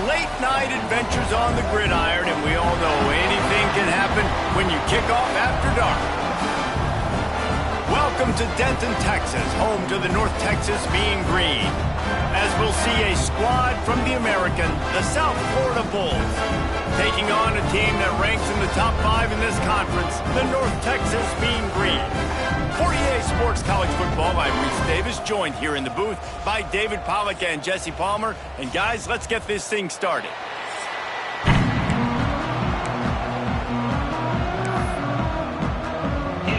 late night adventures on the gridiron, and we all know anything can happen when you kick off after dark. Welcome to Denton, Texas, home to the North Texas Mean Green, as we'll see a squad from the American, the South Florida Bulls, taking on a team that ranks in the top 5 in this conference, the North Texas Mean Green. For EA Sports College Football, I'm Reese Davis, joined here in the booth by David Pollack and Jesse Palmer. And guys, let's get this thing started.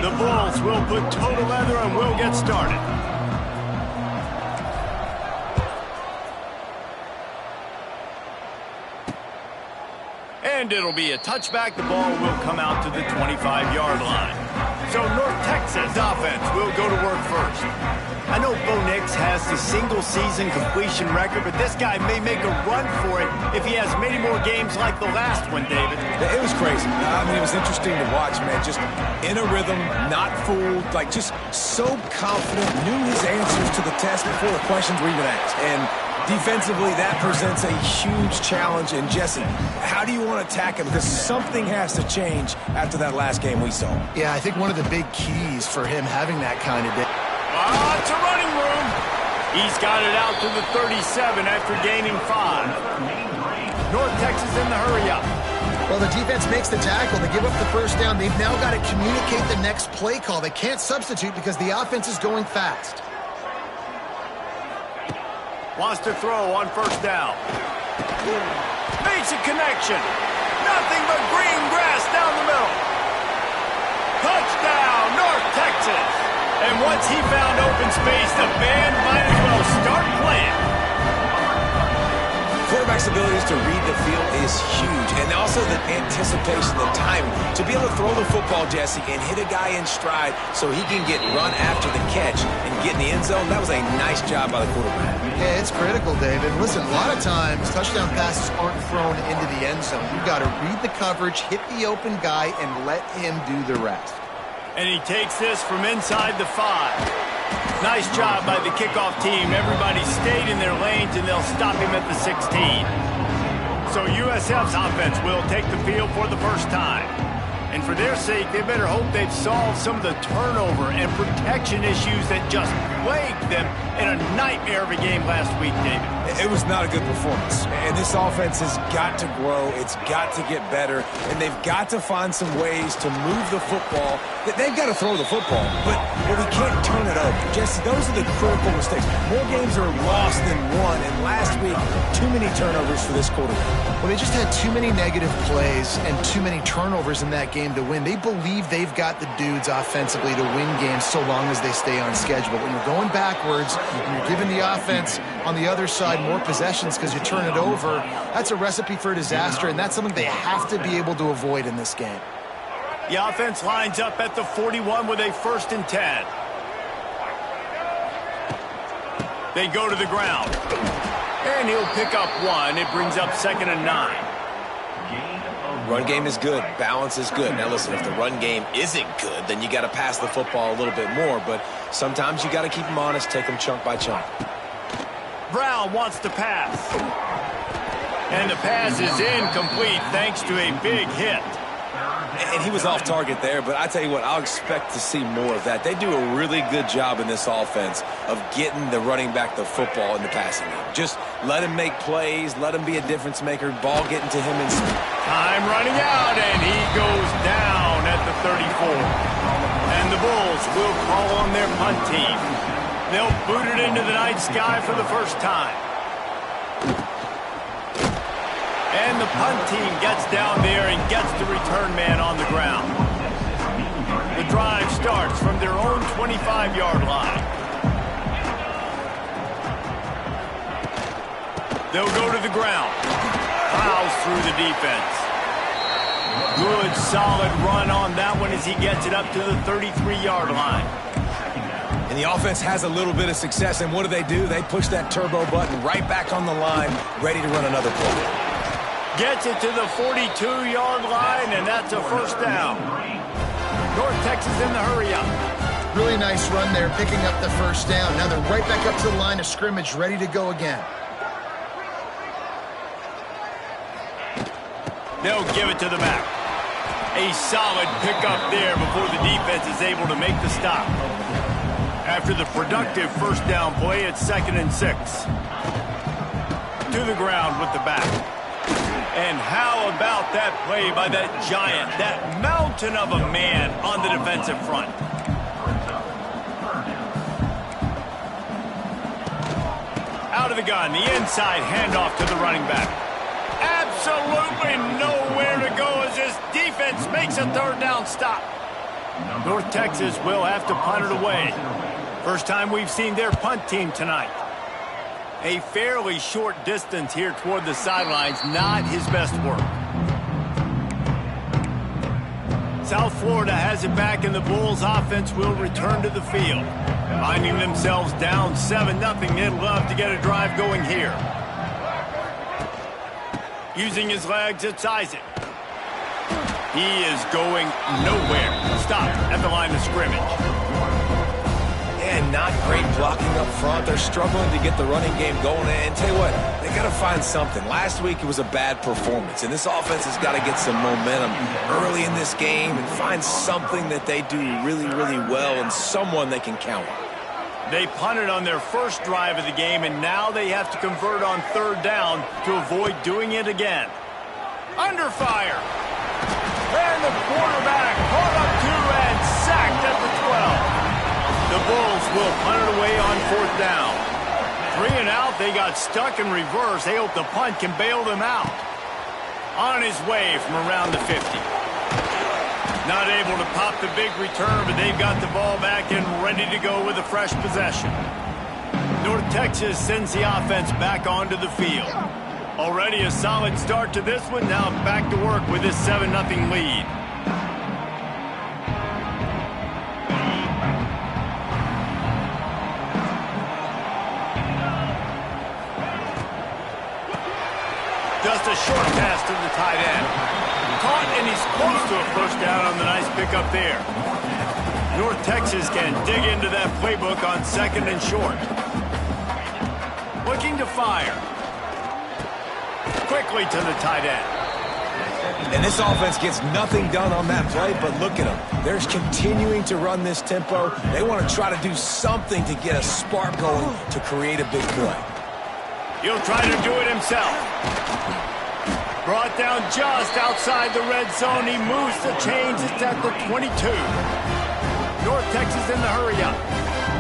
The Bulls will put total leather and we'll get started. And it'll be a touchback. The ball will come out to the 25-yard line. So North Texas offense will go to work first. I know Bo Nix has the single-season completion record, but this guy may make a run for it if he has many more games like the last one, David. It was crazy. I mean, it was interesting to watch, man. Just in a rhythm, not fooled, like just so confident, knew his answers to the test before the questions were even asked. And defensively, that presents a huge challenge. And Jesse, how do you want to attack him? Because something has to change after that last game we saw. Yeah, I think one of the big keys for him having that kind of day. It's a running room. He's got it out to the 37 after gaining 5. North Texas in the hurry up. Well, the defense makes the tackle. They give up the first down. They've now got to communicate the next play call. They can't substitute because the offense is going fast. Wants to throw on first down. Makes a connection. Nothing but green grass down the middle. Touchdown, North Texas. And once he found open space, the band might as well start playing. Quarterback's abilities to read the field is huge. And also the anticipation, the timing. To be able to throw the football, Jesse, and hit a guy in stride so he can get run after the catch and get in the end zone, that was a nice job by the quarterback. Yeah, it's critical, David. Listen, a lot of times, touchdown passes aren't thrown into the end zone. You've got to read the coverage, hit the open guy, and let him do the rest. And he takes this from inside the 5. Nice job by the kickoff team. Everybody stayed in their lanes, and they'll stop him at the 16. So USF's offense will take the field for the first time. And for their sake, they better hope they've solved some of the turnover and protection issues that just plagued them in a nightmare of a game last week, David. It was not a good performance. And this offense has got to grow. It's got to get better. And they've got to find some ways to move the football. They've got to throw the football, but we can't turn it over. Jesse, those are the critical mistakes. More games are lost than won. And last week, too many turnovers for this quarterback. Well, they just had too many negative plays and too many turnovers in that game to win. They believe they've got the dudes offensively to win games so long as they stay on schedule. But when you're going backwards and you're giving the offense on the other side more possessions because you turn it over, that's a recipe for disaster, and that's something they have to be able to avoid in this game. The offense lines up at the 41 with a 1st and 10. They go to the ground. And he'll pick up 1. It brings up 2nd and 9. Run game is good. Balance is good. Now, listen, if the run game isn't good, then you got to pass the football a little bit more. But sometimes you got to keep them honest, take them chunk by chunk. Brown wants to pass. And the pass is incomplete thanks to a big hit. And he was off target there, but I tell you what, I'll expect to see more of that. They do a really good job in this offense of getting the running back the football in the passing game. Just let him make plays, let him be a difference maker, ball getting to him in speed. Time running out, and he goes down at the 34. And the Bulls will call on their punt team. They'll boot it into the night sky for the first time. And the punt team gets down there and gets the return man on the ground. The drive starts from their own 25-yard line. They'll go to the ground. Plows through the defense. Good, solid run on that one as he gets it up to the 33-yard line. And the offense has a little bit of success, and what do? They push that turbo button right back on the line, ready to run another play. Gets it to the 42-yard line, and that's a 1st down. North Texas in the hurry-up. Really nice run there, picking up the 1st down. Now they're right back up to the line of scrimmage, ready to go again. They'll give it to the back. A solid pickup there before the defense is able to make the stop. After the productive first down play, it's 2nd and 6. To the ground with the back. And how about that play by that giant, that mountain of a man on the defensive front? Out of the gun, the inside handoff to the running back. Absolutely nowhere to go as this defense makes a 3rd down stop. North Texas will have to punt it away. First time we've seen their punt team tonight. A fairly short distance here toward the sidelines, not his best work. South Florida has it back, and the Bulls offense will return to the field. Finding themselves down 7-0, they'd love to get a drive going here. Using his legs, it's Isaac. He is going nowhere. Stop at the line of scrimmage. And not great blocking up front. They're struggling to get the running game going. And tell you what, they got to find something. Last week it was a bad performance, and this offense has got to get some momentum early in this game and find something that they do really, really well and someone they can count on. They punted on their first drive of the game, and now they have to convert on 3rd down to avoid doing it again. Under fire. And the quarterback caught up to and sacked at the 12. The Bulls will punt it away on 4th down. 3 and out, they got stuck in reverse. They hope the punt can bail them out. On his way from around the 50. Not able to pop the big return, but they've got the ball back and ready to go with a fresh possession. North Texas sends the offense back onto the field. Already a solid start to this one. Now back to work with this 7-0 lead. Just a short pass to the tight end. Caught, and he's close to a first down on the nice pickup there. North Texas can dig into that playbook on 2nd and short. Looking to fire. Quickly to the tight end. And this offense gets nothing done on that play, but look at them. They're continuing to run this tempo. They want to try to do something to get a spark going to create a big play. He'll try to do it himself. Brought down just outside the red zone. He moves the chains. It's at the 22. North Texas in the hurry-up.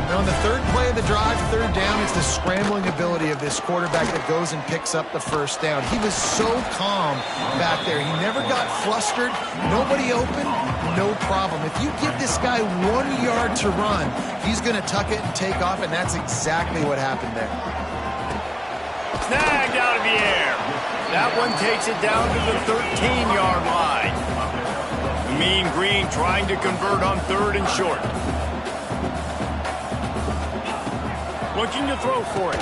Now on the 3rd play of the drive, 3rd down, it's the scrambling ability of this quarterback that goes and picks up the first down. He was so calm back there. He never got flustered. Nobody open, no problem. If you give this guy 1 yard to run, he's going to tuck it and take off, and that's exactly what happened there. Snagged out of the air. That one takes it down to the 13-yard line. Mean Green trying to convert on 3rd and short. Looking to throw for it.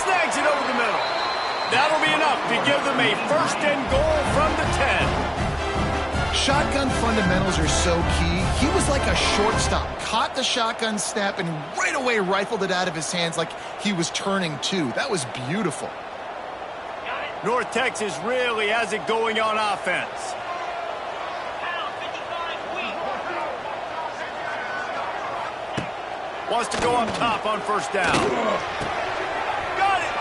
Snags it over the middle. That'll be enough to give them a 1st and goal from the 10. Shotgun fundamentals are so key. He was like a shortstop. Caught the shotgun snap and right away rifled it out of his hands like he was turning two. That was beautiful. North Texas really has it going on offense. Wants to go up top on 1st down. Got it!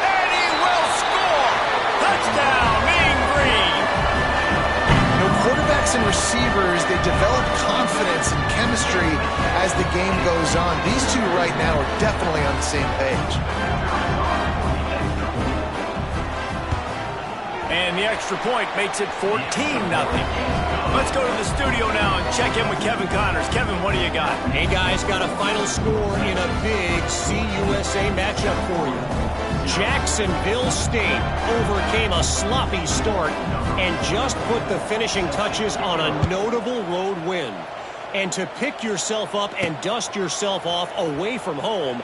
And he will score! Touchdown, Mean Green! You know, quarterbacks and receivers, they develop confidence and chemistry as the game goes on. These two right now are definitely on the same page. And the extra point makes it 14-0. Let's go to the studio now and check in with Kevin Connors. Kevin, what do you got? Hey, guys, got a final score in a big CUSA matchup for you. Jacksonville State overcame a sloppy start and just put the finishing touches on a notable road win. And to pick yourself up and dust yourself off away from home,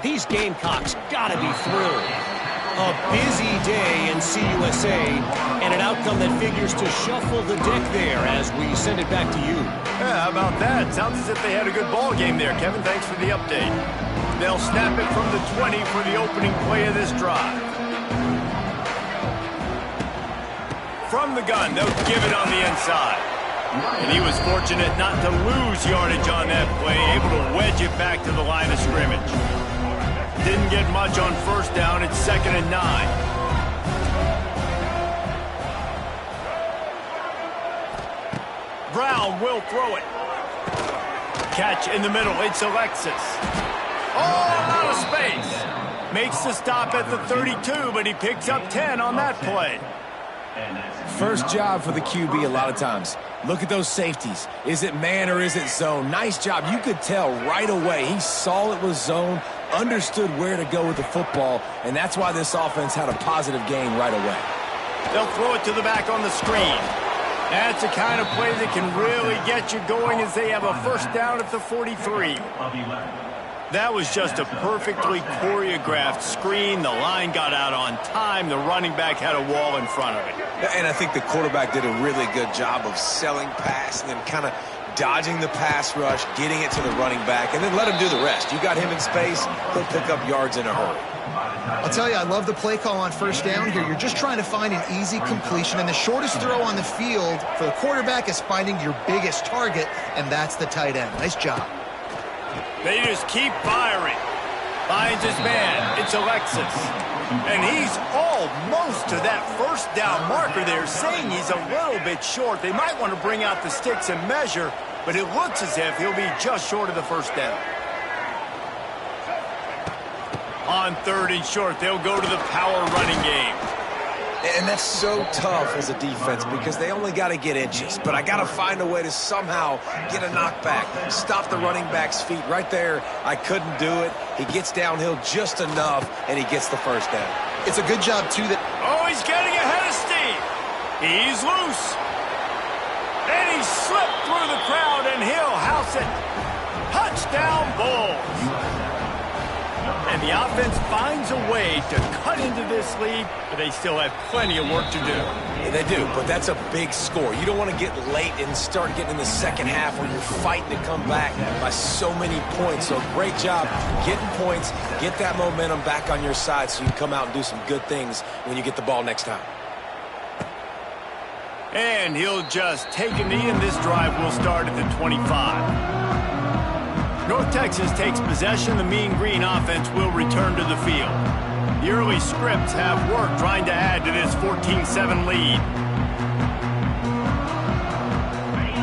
these Gamecocks gotta be thrilled. A busy day in CUSA and an outcome that figures to shuffle the deck there as we send it back to you. Yeah, how about that? Sounds as if they had a good ball game there, Kevin. Thanks for the update. They'll snap it from the 20 for the opening play of this drive. from the gun. They'll give it on the inside. And he was fortunate not to lose yardage on that play, able to wedge it back to the line of scrimmage. Didn't get much on first down. It's 2nd and 9. Brown will throw it. Catch in the middle. It's Alexis. Oh, out of space. Makes the stop at the 32, but he picks up 10 on that play. First job for the QB a lot of times. Look at those safeties. Is it man or is it zone? Nice job. You could tell right away. He saw it was zone, understood where to go with the football, and that's why this offense had a positive gain right away. They'll throw it to the back on the screen. That's the kind of play that can really get you going as they have a first down at the 43. That was just a perfectly choreographed screen. The line got out on time. The running back had a wall in front of it. And I think the quarterback did a really good job of selling pass and then kind of dodging the pass rush, getting it to the running back, and then let him do the rest. You got him in space, he'll pick up yards in a hurry. I'll tell you, I love the play call on first down here. You're just trying to find an easy completion, and the shortest throw on the field for the quarterback is finding your biggest target, and that's the tight end. Nice job. They just keep firing. Finds his man. It's Alexis. And he's almost to that first down marker there, saying he's a little bit short. They might want to bring out the sticks and measure, but it looks as if he'll be just short of the first down. On 3rd and short, they'll go to the power running game. And that's so tough as a defense because they only got to get inches. But I got to find a way to somehow get a knockback, stop the running back's feet right there. I couldn't do it. He gets downhill just enough, and he gets the first down. It's a good job, too, that... Oh, he's getting ahead of steam. He's loose. And he slipped through the crowd, and he'll house it. Touchdown, Bulls. And the offense finds a way to cut into this lead, but they still have plenty of work to do. Yeah, they do, but that's a big score. You don't want to get late and start getting in the second half where you're fighting to come back by so many points. So great job getting points, get that momentum back on your side so you can come out and do some good things when you get the ball next time. And he'll just take a knee, and this drive will start at the 25. North Texas takes possession. The Mean Green offense will return to the field. The early scripts have worked trying to add to this 14-7 lead.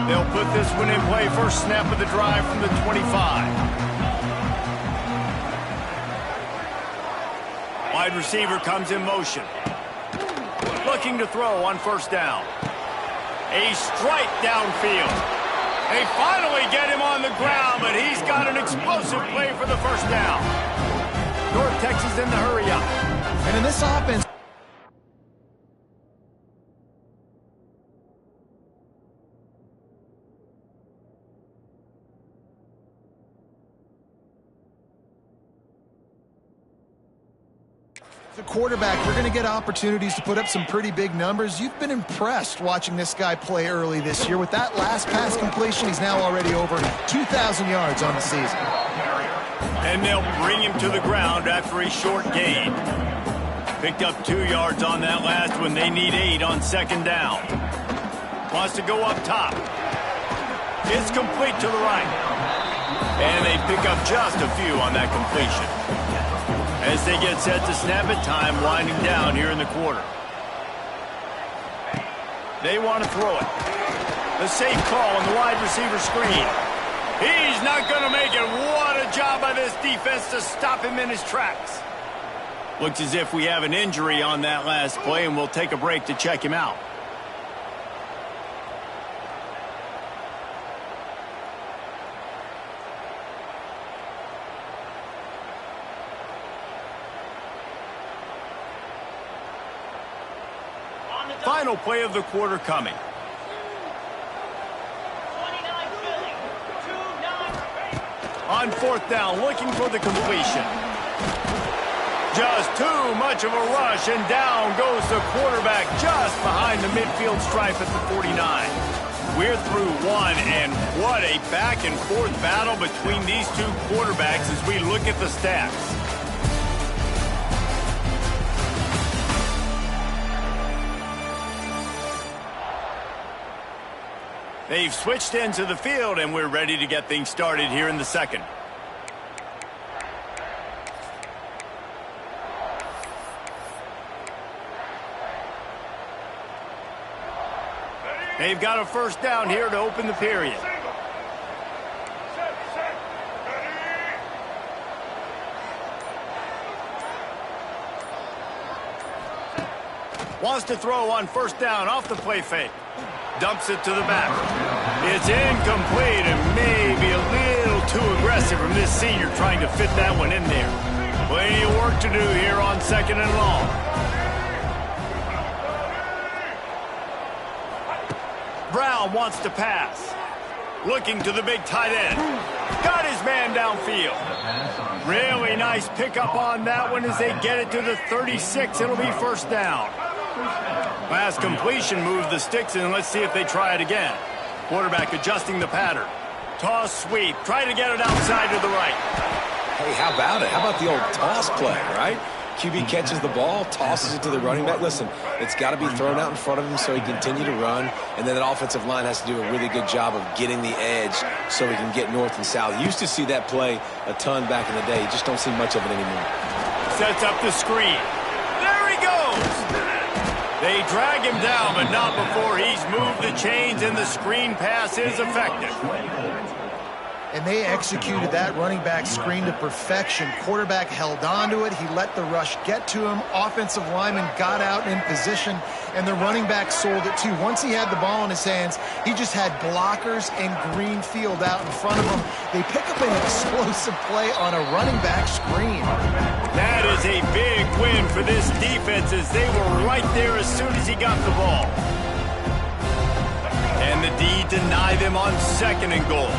They'll put this one in play. First snap of the drive from the 25. Wide receiver comes in motion. Looking to throw on first down. A strike downfield. They finally get him on the ground, but he's got an explosive play for the first down. North Texas in the hurry up. And in this offense... The quarterback, you're going to get opportunities to put up some pretty big numbers. You've been impressed watching this guy play early this year. With that last pass completion, he's now already over 2,000 yards on the season. And they'll bring him to the ground after a short gain. Picked up 2 yards on that last one. They need 8 on second down. Wants to go up top. It's complete to the right. And they pick up just a few on that completion. As they get set to snap it, time winding down here in the quarter. They want to throw it. The safe call on the wide receiver screen. He's not going to make it. What a job by this defense to stop him in his tracks. Looks as if we have an injury on that last play, and we'll take a break to check him out. Final play of the quarter coming. On fourth down, looking for the completion. Just too much of a rush, and down goes the quarterback just behind the midfield stripe at the 49. We're through one, and what a back-and-forth battle between these two quarterbacks as we look at the stats. They've switched into the field, and we're ready to get things started here in the second. They've got a first down here to open the period. Wants to throw on first down off the play fake. Dumps it to the back. It's incomplete and maybe a little too aggressive from this senior trying to fit that one in there. Plenty of work to do here on second and long. Brown wants to pass. Looking to the big tight end. Got his man downfield. Really nice pickup on that one as they get it to the 36. It'll be first down. Last completion moved the sticks in. Let's see if they try it again. Quarterback adjusting the pattern. Toss sweep. Try to get it outside to the right. Hey, how about it? How about the old toss play, right? QB catches the ball, tosses it to the running back. Listen, it's got to be thrown out in front of him so he can continue to run, and then that offensive line has to do a really good job of getting the edge so he can get north and south. You used to see that play a ton back in the day. You just don't see much of it anymore. Sets up the screen. There he goes! They drag him down, but not before he's moved the chains, and the screen pass is effective. And they executed that running back screen to perfection. Quarterback held on to it. He let the rush get to him. Offensive lineman got out in position, and the running back sold it too. Once he had the ball in his hands, he just had blockers and green field out in front of him. They pick up an explosive play on a running back screen. That is a big win for this defense as they were right there as soon as he got the ball. And the D deny them on second and goal.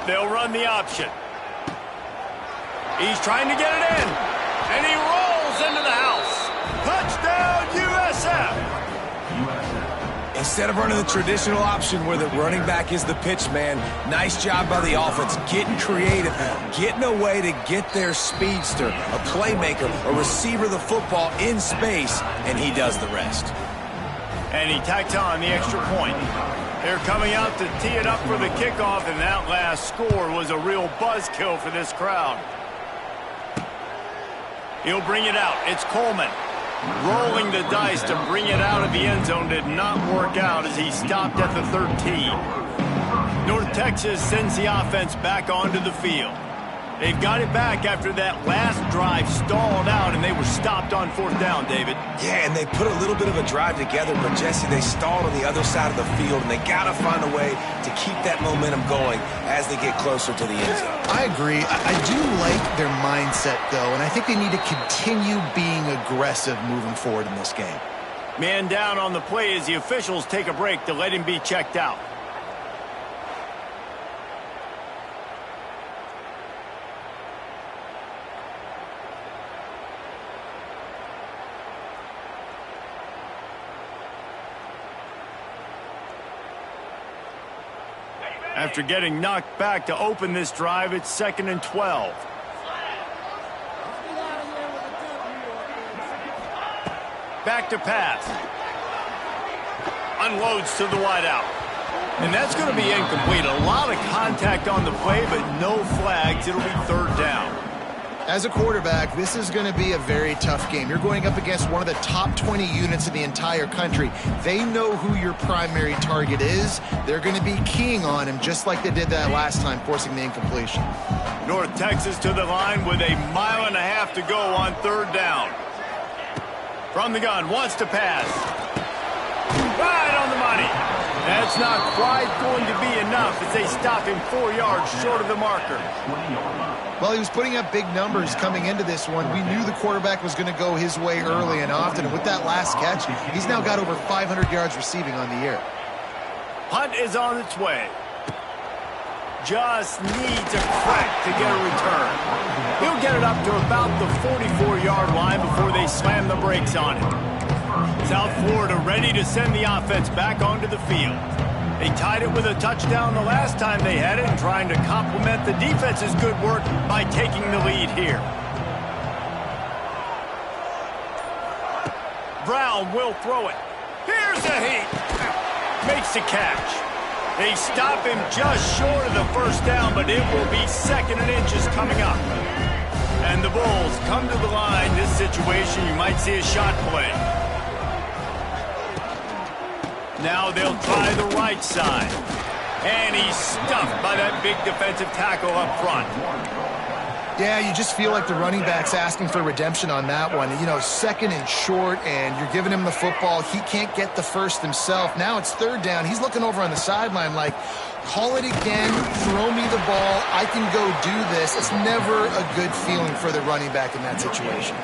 They'll run the option. He's trying to get it in. And he rolls into the house. Touchdown, USF! Instead of running the traditional option where the running back is the pitch man, nice job by the offense, getting creative, getting a way to get their speedster, a playmaker, a receiver the football in space, and he does the rest. And he tacks on the extra point. They're coming out to tee it up for the kickoff, and that last score was a real buzzkill for this crowd. He'll bring it out. It's Coleman. Rolling the dice to bring it out of the end zone did not work out as he stopped at the 13. North Texas sends the offense back onto the field. They've got it back after that last drive stalled out, and they were stopped on fourth down, David. Yeah, and they put a little bit of a drive together, but, Jesse, they stalled on the other side of the field, and they got to find a way to keep that momentum going as they get closer to the end zone. I agree. I do like their mindset, though, and I think they need to continue being aggressive moving forward in this game. Man down on the play as the officials take a break to let him be checked out. After getting knocked back to open this drive, it's 2nd and 12. Back to pass. Unloads to the wideout. And that's going to be incomplete. A lot of contact on the play, but no flags. It'll be third down. As a quarterback, this is going to be a very tough game. You're going up against one of the top 20 units in the entire country. They know who your primary target is. They're going to be keying on him just like they did that last time, forcing the incompletion. North Texas to the line with a 1.5 miles to go on third down. From the gun, wants to pass. Right on the money. That's not quite going to be enough as they stop him 4 yards short of the marker. Well, he was putting up big numbers coming into this one. We knew the quarterback was going to go his way early and often, and with that last catch, he's now got over 500 yards receiving on the year. Punt is on its way. Just needs a crack to get a return. He'll get it up to about the 44-yard line before they slam the brakes on it. South Florida ready to send the offense back onto the field. They tied it with a touchdown the last time they had it and trying to complement the defense's good work by taking the lead here. Brown will throw it. Here's a heat. Makes the catch. They stop him just short of the first down, but it will be 2nd and inches coming up. And the Bulls come to the line. This situation, you might see a shot play. Now they'll try the right side. And he's stuffed by that big defensive tackle up front. Yeah, you just feel like the running back's asking for redemption on that one. You know, 2nd and short, and you're giving him the football. He can't get the first himself. Now it's 3rd down. He's looking over on the sideline like, call it again, throw me the ball, I can go do this. It's never a good feeling for the running back in that situation.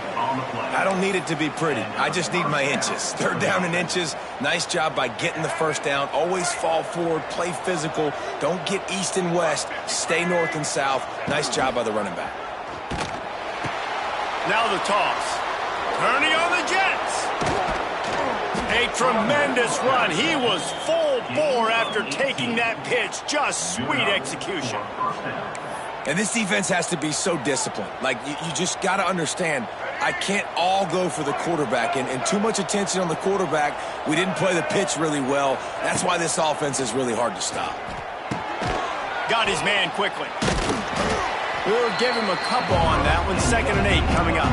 I don't need it to be pretty. I just need my inches. 3rd down and inches. Nice job by getting the first down. Always fall forward, play physical. Don't get east and west. Stay north and south. Nice job by the running back. Now the toss. Turning on the Jets. A tremendous run. He was full bore after taking that pitch. Just sweet execution. And this defense has to be so disciplined. Like, you just got to understand, I can't all go for the quarterback. And too much attention on the quarterback. We didn't play the pitch really well. That's why this offense is really hard to stop. Got his man quickly. We'll give him a couple on that one. 2nd and 8 coming up.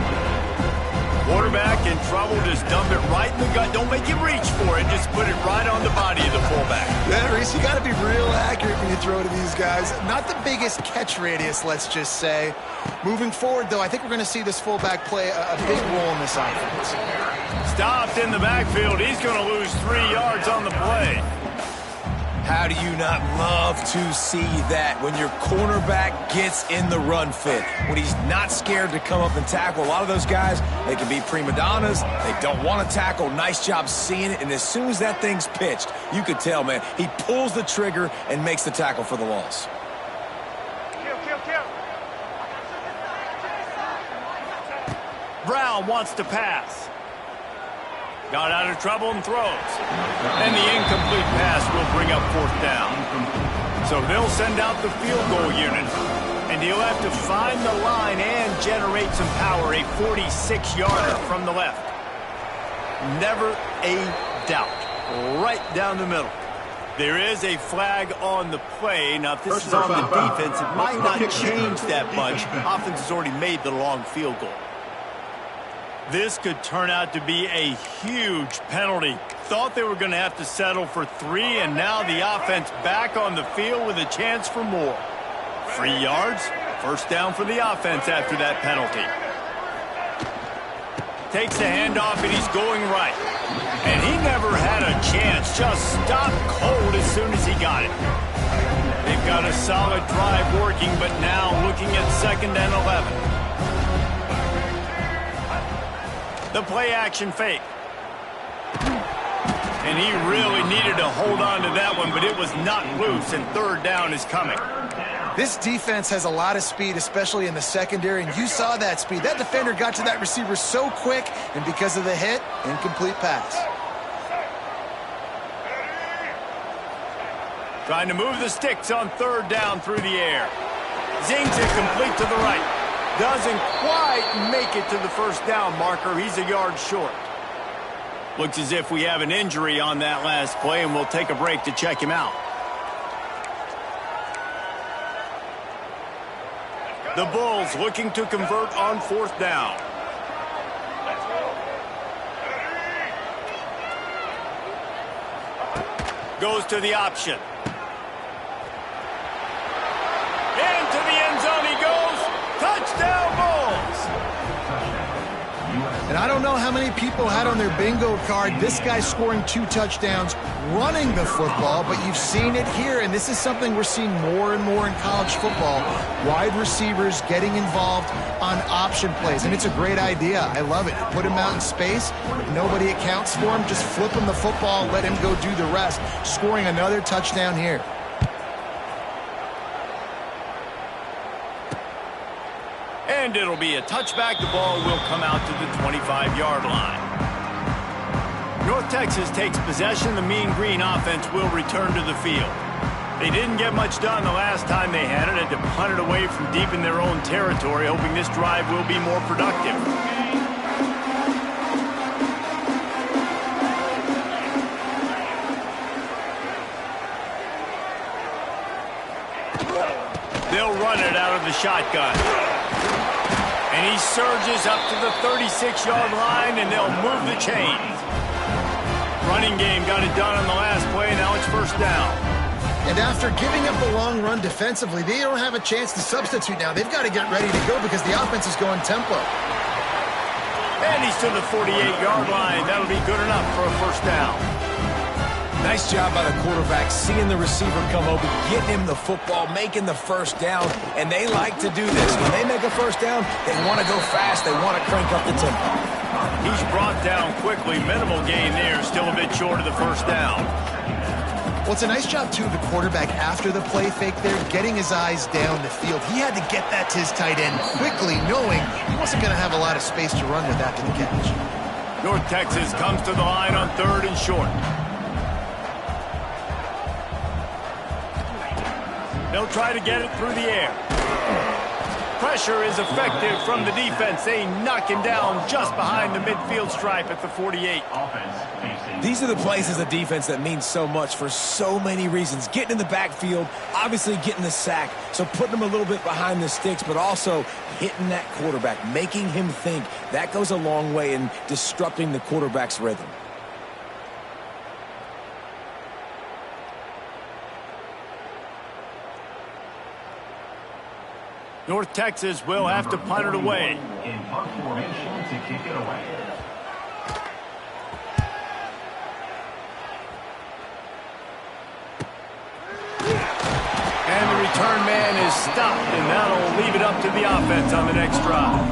Quarterback in trouble. Just dump it right in the gut. Don't make him reach for it. Just put it right on the body of the fullback. Yeah, Reese, you got to be real accurate when you throw to these guys. Not the biggest catch radius, let's just say. Moving forward, though, I think we're going to see this fullback play a big role in this offense. Stopped in the backfield. He's going to lose 3 yards on the play. How do you not love to see that when your cornerback gets in the run fit? When he's not scared to come up and tackle. A lot of those guys, they can be prima donnas. They don't want to tackle. Nice job seeing it. And as soon as that thing's pitched, you could tell, man, he pulls the trigger and makes the tackle for the loss. Brown wants to pass. Got out of trouble and throws. And the incomplete pass will bring up 4th down. So they'll send out the field goal unit. And he'll have to find the line and generate some power. A 46-yarder from the left. Never a doubt. Right down the middle. There is a flag on the play. Now, if this is on the defense, it might not change that much. Offense has already made the long field goal. This could turn out to be a huge penalty. Thought they were going to have to settle for 3, and now the offense back on the field with a chance for more. 3 yards, 1st down for the offense after that penalty. Takes the handoff, and he's going right. And he never had a chance. Just stopped cold as soon as he got it. They've got a solid drive working, but now looking at 2nd and 11. The play-action fake. And he really needed to hold on to that one, but it was not loose, and 3rd down is coming. This defense has a lot of speed, especially in the secondary, and you saw that speed. That defender got to that receiver so quick, and because of the hit, incomplete pass. Trying to move the sticks on 3rd down through the air. Zings it complete to the right. Doesn't quite make it to the 1st down marker. He's a yard short. Looks as if we have an injury on that last play, and we'll take a break to check him out. The Bulls looking to convert on 4th down. Goes to the option. Into the end zone he goes. Touchdown, Bulls! And I don't know how many people had on their bingo card this guy scoring 2 touchdowns running the football, but you've seen it here, and this is something we're seeing more and more in college football. Wide receivers getting involved on option plays, and it's a great idea. I love it. Put him out in space. Nobody accounts for him. Just flip him the football, let him go do the rest. Scoring another touchdown here. And it'll be a touchback. The ball will come out to the 25-yard line. North Texas takes possession. The Mean Green offense will return to the field. They didn't get much done the last time they had it. Had to punt it away from deep in their own territory, hoping this drive will be more productive. They'll run it out of the shotgun. And he surges up to the 36-yard line, and they'll move the chains. Running game got it done on the last play. Now it's first down. And after giving up the long run defensively, they don't have a chance to substitute now. They've got to get ready to go because the offense is going tempo. And he's to the 48-yard line. That'll be good enough for a first down. Nice job by the quarterback, seeing the receiver come open, getting him the football, making the first down, and they like to do this. When they make a first down, they want to go fast, they want to crank up the tempo. He's brought down quickly. Minimal gain there, still a bit short of the first down. Well, it's a nice job, too, of the quarterback after the play fake there, getting his eyes down the field. He had to get that to his tight end quickly, knowing he wasn't going to have a lot of space to run with after the catch. North Texas comes to the line on 3rd and short. They'll try to get it through the air. Pressure is effective from the defense. They knock him down just behind the midfield stripe at the 48. These are the plays as a defense that mean so much for so many reasons. Getting in the backfield, obviously getting the sack, so putting them a little bit behind the sticks, but also hitting that quarterback, making him think. That goes a long way in disrupting the quarterback's rhythm. North Texas will have to punt it away. In punt formation to kick it away. And the return man is stopped, and that'll leave it up to the offense on the next drive.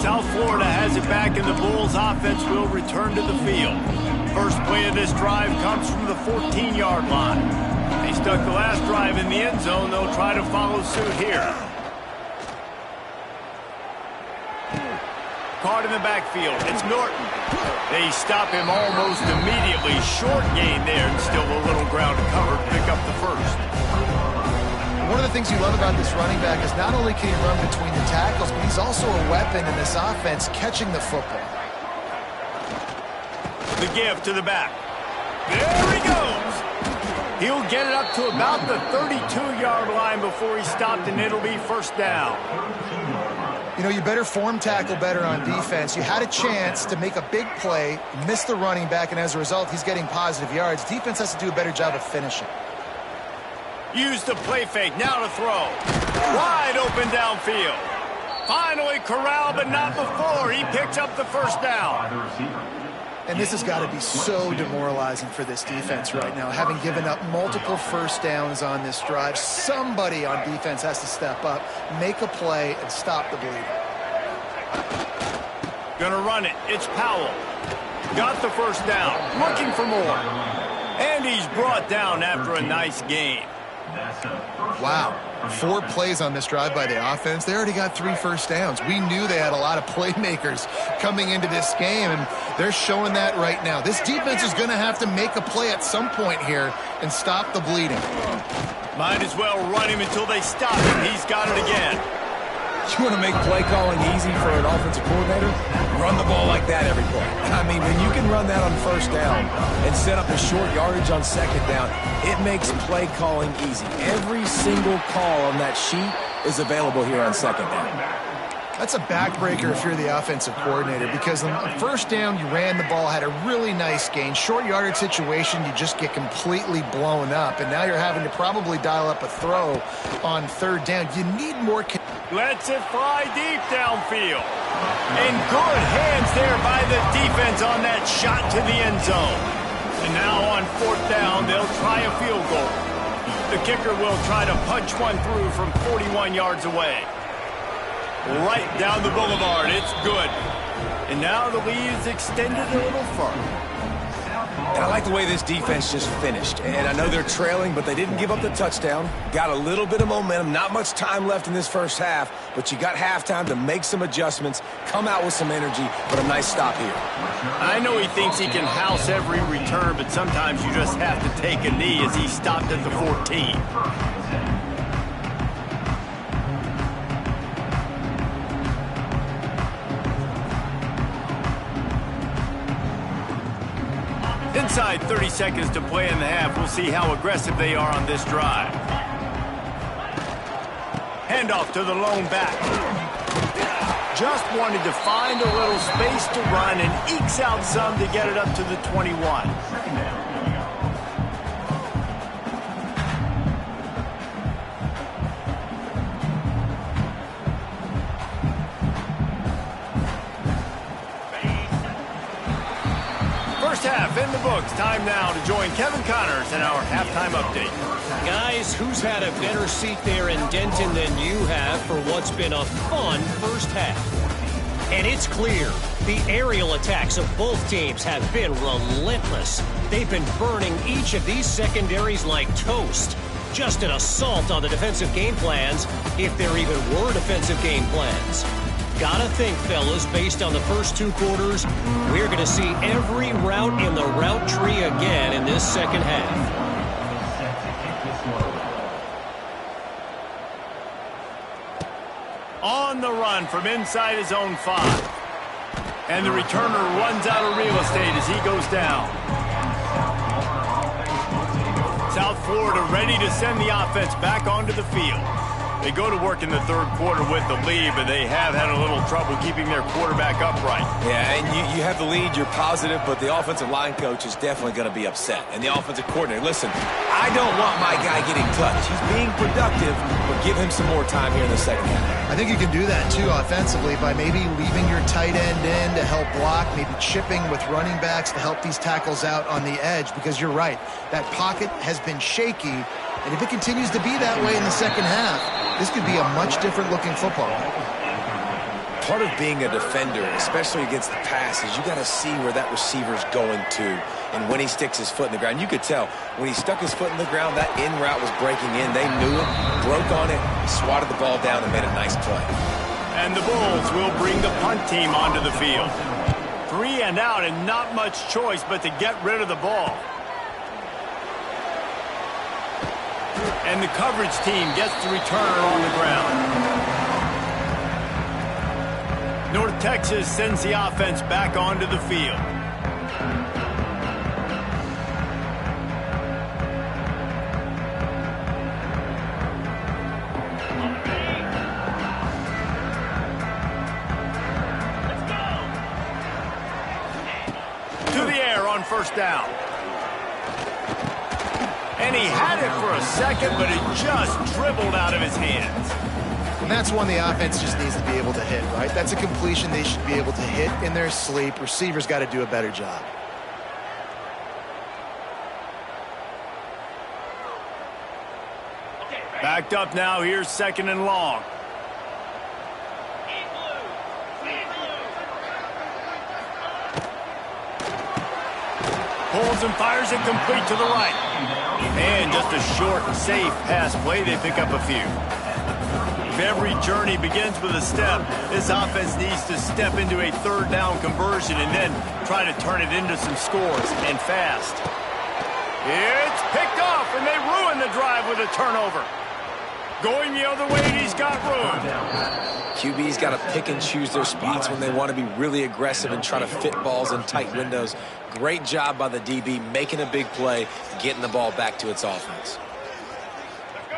South Florida has it back, and the Bulls offense will return to the field. First play of this drive comes from the 14-yard line. They stuck the last drive in the end zone. They'll try to follow suit here. Caught in the backfield. It's Norton. They stop him almost immediately. Short gain there, and still a little ground to cover to pick up the first. One of the things you love about this running back is not only can he run between the tackles, but he's also a weapon in this offense catching the football. The give to the back. There he goes. He'll get it up to about the 32-yard line before he's stopped, and it'll be first down. You know, you better form tackle better on defense. You had a chance to make a big play, miss the running back, and as a result, he's getting positive yards. Defense has to do a better job of finishing. Use the play fake, now to throw. Wide open downfield. Finally corralled, but not before. He picks up the first down. And this has got to be so demoralizing for this defense right now, having given up multiple first downs on this drive. Somebody on defense has to step up, make a play, and stop the bleeding. Gonna run it. It's Powell. Got the first down. Looking for more. And he's brought down after a nice gain. Wow. 4 plays on this drive by the offense. They already got 3 first downs. We knew they had a lot of playmakers coming into this game, and they're showing that right now. This defense is going to have to make a play at some point here and stop the bleeding. Might as well run him until they stop him. He's got it again. You want to make play calling easy for an offensive coordinator? Run the ball like that every play. I mean, when you can run that on first down and set up a short yardage on second down, it makes play calling easy. Every single call on that sheet is available here on second down. That's a backbreaker if you're the offensive coordinator, because on first down, you ran the ball, had a really nice gain. Short yardage situation, you just get completely blown up, and now you're having to probably dial up a throw on third down. You need more. Lets it fly deep downfield. And good hands there by the defense on that shot to the end zone. And now on fourth down, they'll try a field goal. The kicker will try to punch one through from 41 yards away. Right down the boulevard. It's good. And now the lead is extended a little further. And I like the way this defense just finished. And I know they're trailing, but they didn't give up the touchdown. Got a little bit of momentum. Not much time left in this first half, but you got halftime to make some adjustments, come out with some energy, but a nice stop here. I know he thinks he can house every return, but sometimes you just have to take a knee as he stopped at the 14. Inside 30 seconds to play in the half. We'll see how aggressive they are on this drive. handoff to the lone back. Just wanted to find a little space to run and ekes out some to get it up to the 21. First half in the books. Time now to join Kevin Connors in our halftime update. Guys, who's had a better seat there in Denton than you have for what's been a fun first half? And it's clear, the aerial attacks of both teams have been relentless. They've been burning each of these secondaries like toast. Just an assault on the defensive game plans, if there even were defensive game plans. Gotta think, fellas, based on the first two quarters, we're going to see every route in the route tree again in this second half. On the run from inside his own 5. And the returner runs out of real estate as he goes down. South Florida ready to send the offense back onto the field. They go to work in the third quarter with the lead, but they have had a little trouble keeping their quarterback upright. Yeah, and you have the lead, you're positive, but the offensive line coach is definitely going to be upset. And the offensive coordinator, listen, I don't want my guy getting touched. He's being productive, but give him some more time here in the second half. I think you can do that, too, offensively, by maybe leaving your tight end in to help block, maybe chipping with running backs to help these tackles out on the edge, because you're right, that pocket has been shaky, and if it continues to be that way in the second half, this could be a much different looking football. Part of being a defender, especially against the pass, is you got to see where that receiver's going to and when he sticks his foot in the ground. You could tell when he stuck his foot in the ground, that in route was breaking in. They knew it, broke on it, swatted the ball down, and made a nice play. And the Bulls will bring the punt team onto the field. 3 and out and not much choice but to get rid of the ball. And the coverage team gets the returner on the ground. North Texas sends the offense back onto the field. To the air on first down. And he had it for a second, but it just dribbled out of his hands. And that's one the offense just needs to be able to hit, right? That's a completion they should be able to hit in their sleep. Receivers got to do a better job. Backed up now, here's second and long. Pulls and fires it complete to the right. And just a short, safe pass play, they pick up a few. If every journey begins with a step, this offense needs to step into a third down conversion and then try to turn it into some scores, and fast. It's picked off, and they ruin the drive with a turnover. Going the other way, and he's got room. QB's got to pick and choose their spots when they want to be really aggressive and try to fit balls in tight windows. Great job by the DB making a big play, getting the ball back to its offense.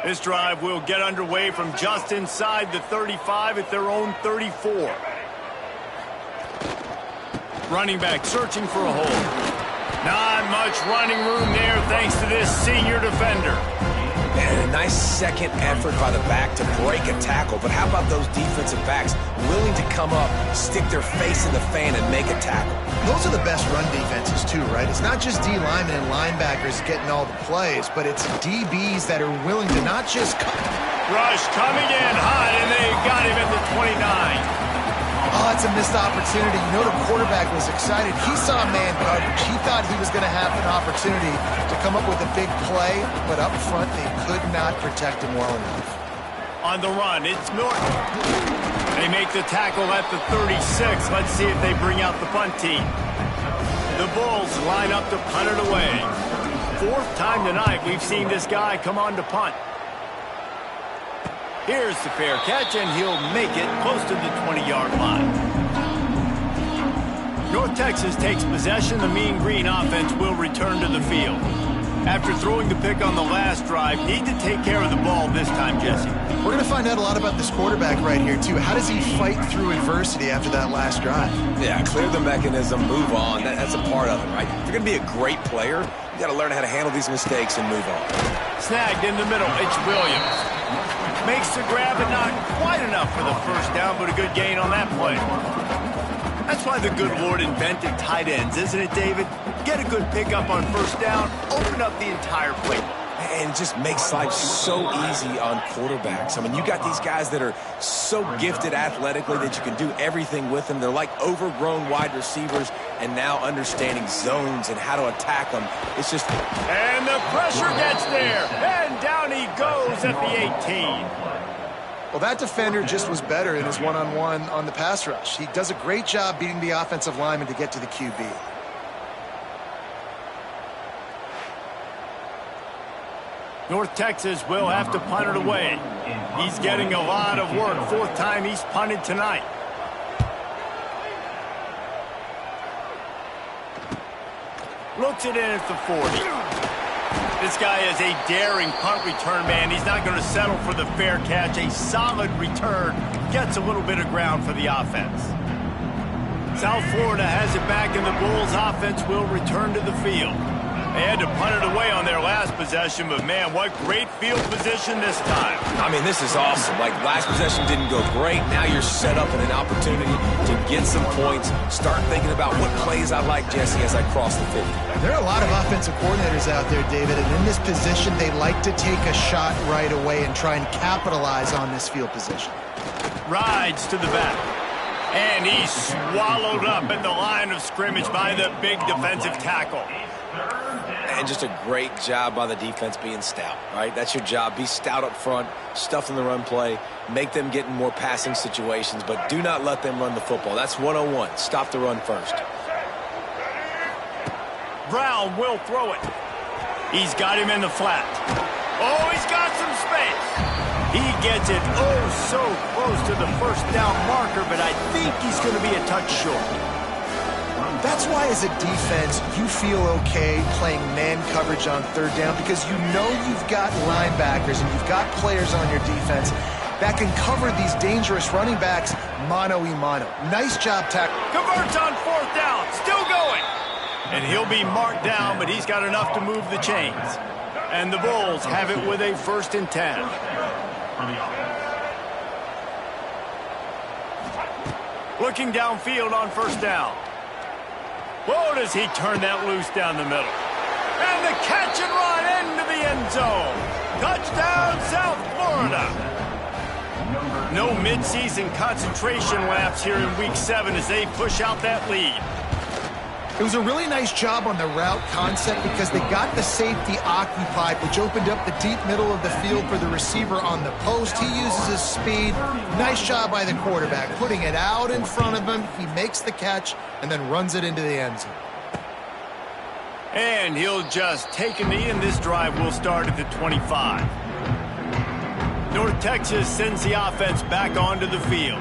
This drive will get underway from just inside the 35 at their own 34. Running back searching for a hole. Not much running room there thanks to this senior defender. And a nice second effort by the back to break a tackle. But how about those defensive backs willing to come up, stick their face in the fan, and make a tackle? Those are the best run defenses, too, right? It's not just D linemen and linebackers getting all the plays, but it's DBs that are willing to not just cut. Rush coming in hot, and they got him at the 29. Oh, it's a missed opportunity. You know the quarterback was excited. He saw man coverage. He thought he was going to have an opportunity to come up with a big play, but up front they could not protect him well enough. On the run, it's Norton. They make the tackle at the 36. Let's see if they bring out the punt team. The Bulls line up to punt it away. Fourth time tonight we've seen this guy come on to punt. Here's the fair catch, and he'll make it close to the 20-yard line. North Texas takes possession. The Mean Green offense will return to the field. After throwing the pick on the last drive, need to take care of the ball this time, Jesse. We're going to find out a lot about this quarterback right here, too. How does he fight through adversity after that last drive? Yeah, clear the mechanism, move on. That's a part of it, right? If you're going to be a great player, you got to learn how to handle these mistakes and move on. Snagged in the middle, it's Williams. Makes the grab, but not quite enough for the first down, but a good gain on that play. That's why the good Lord invented tight ends, isn't it, David? Get a good pickup on first down, open up the entire play. And it just makes life so easy on quarterbacks. I mean, you got these guys that are so gifted athletically that you can do everything with them. They're like overgrown wide receivers, and now understanding zones and how to attack them. It's just... And the pressure gets there, and down he goes at the 18. Well, that defender just was better in his one-on-one on the pass rush. He does a great job beating the offensive lineman to get to the QB. North Texas will have to punt it away. He's getting a lot of work. Fourth time he's punted tonight. Looks it in at the 40. This guy is a daring punt return man. He's not going to settle for the fair catch. A solid return. Gets a little bit of ground for the offense. South Florida has it back, and the Bulls offense will return to the field. They had to punt it away on their last possession, but man, what great field position this time. I mean, this is awesome. Like, last possession didn't go great. Now you're set up in an opportunity to get some points. Start thinking about what plays I like, Jesse, as I cross the 50. There are a lot of offensive coordinators out there, David, and in this position, they like to take a shot right away and try and capitalize on this field position. Rides to the back. And he's swallowed up at the line of scrimmage by the big defensive tackle. And just a great job by the defense being stout, right? That's your job. Be stout up front, stuff in the run play, make them get in more passing situations, but do not let them run the football. That's 101. Stop the run first. Brown will throw it. He's got him in the flat. Oh, he's got some space. He gets it so close to the first down marker, but I think he's going to be a touch short. That's why, as a defense, you feel okay playing man coverage on third down because you know you've got linebackers and you've got players on your defense that can cover these dangerous running backs mano-a-mano. Nice job, tackle. Converts on fourth down, still going. And he'll be marked down, but he's got enough to move the chains. And the Bulls have it with a 1st and 10. Looking downfield on first down. Whoa, does he turn that loose down the middle. And the catch and run into the end zone. Touchdown, South Florida. No midseason concentration laps here in Week 7 as they push out that lead. It was a really nice job on the route concept because they got the safety occupied, which opened up the deep middle of the field for the receiver on the post. He uses his speed. Nice job by the quarterback, putting it out in front of him. He makes the catch and then runs it into the end zone. And he'll just take a knee, and this drive will start at the 25. North Texas sends the offense back onto the field.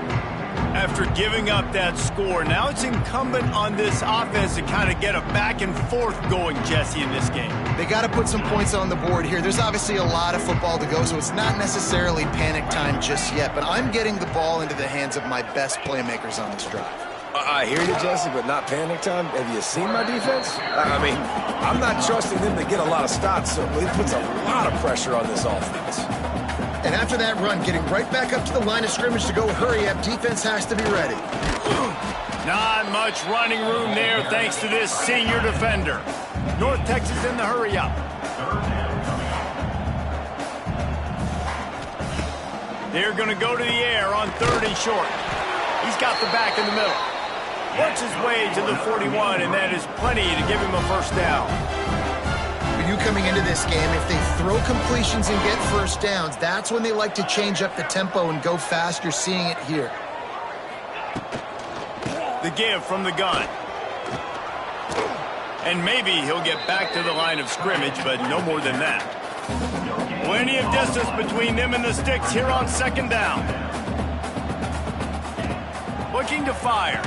After giving up that score, now it's incumbent on this offense to kind of get a back and forth going, Jesse, in this game. They got to put some points on the board here. There's obviously a lot of football to go, so it's not necessarily panic time just yet, but I'm getting the ball into the hands of my best playmakers on this drive. I hear you, Jesse, but not panic time. Have you seen my defense? I mean, I'm not trusting them to get a lot of stops, so it puts a lot of pressure on this offense. And after that run, getting right back up to the line of scrimmage to go hurry up, defense has to be ready. Not much running room there thanks to this senior defender. North Texas in the hurry up. They're going to go to the air on 3rd and short. He's got the back in the middle. Works his way to the 41, and that is plenty to give him a first down. For you coming into this game, if they throw completions and get first downs, that's when they like to change up the tempo and go fast. You're seeing it here. The give from the gun. And maybe he'll get back to the line of scrimmage, but no more than that. Plenty of distance between them and the sticks here on 2nd down. Looking to fire.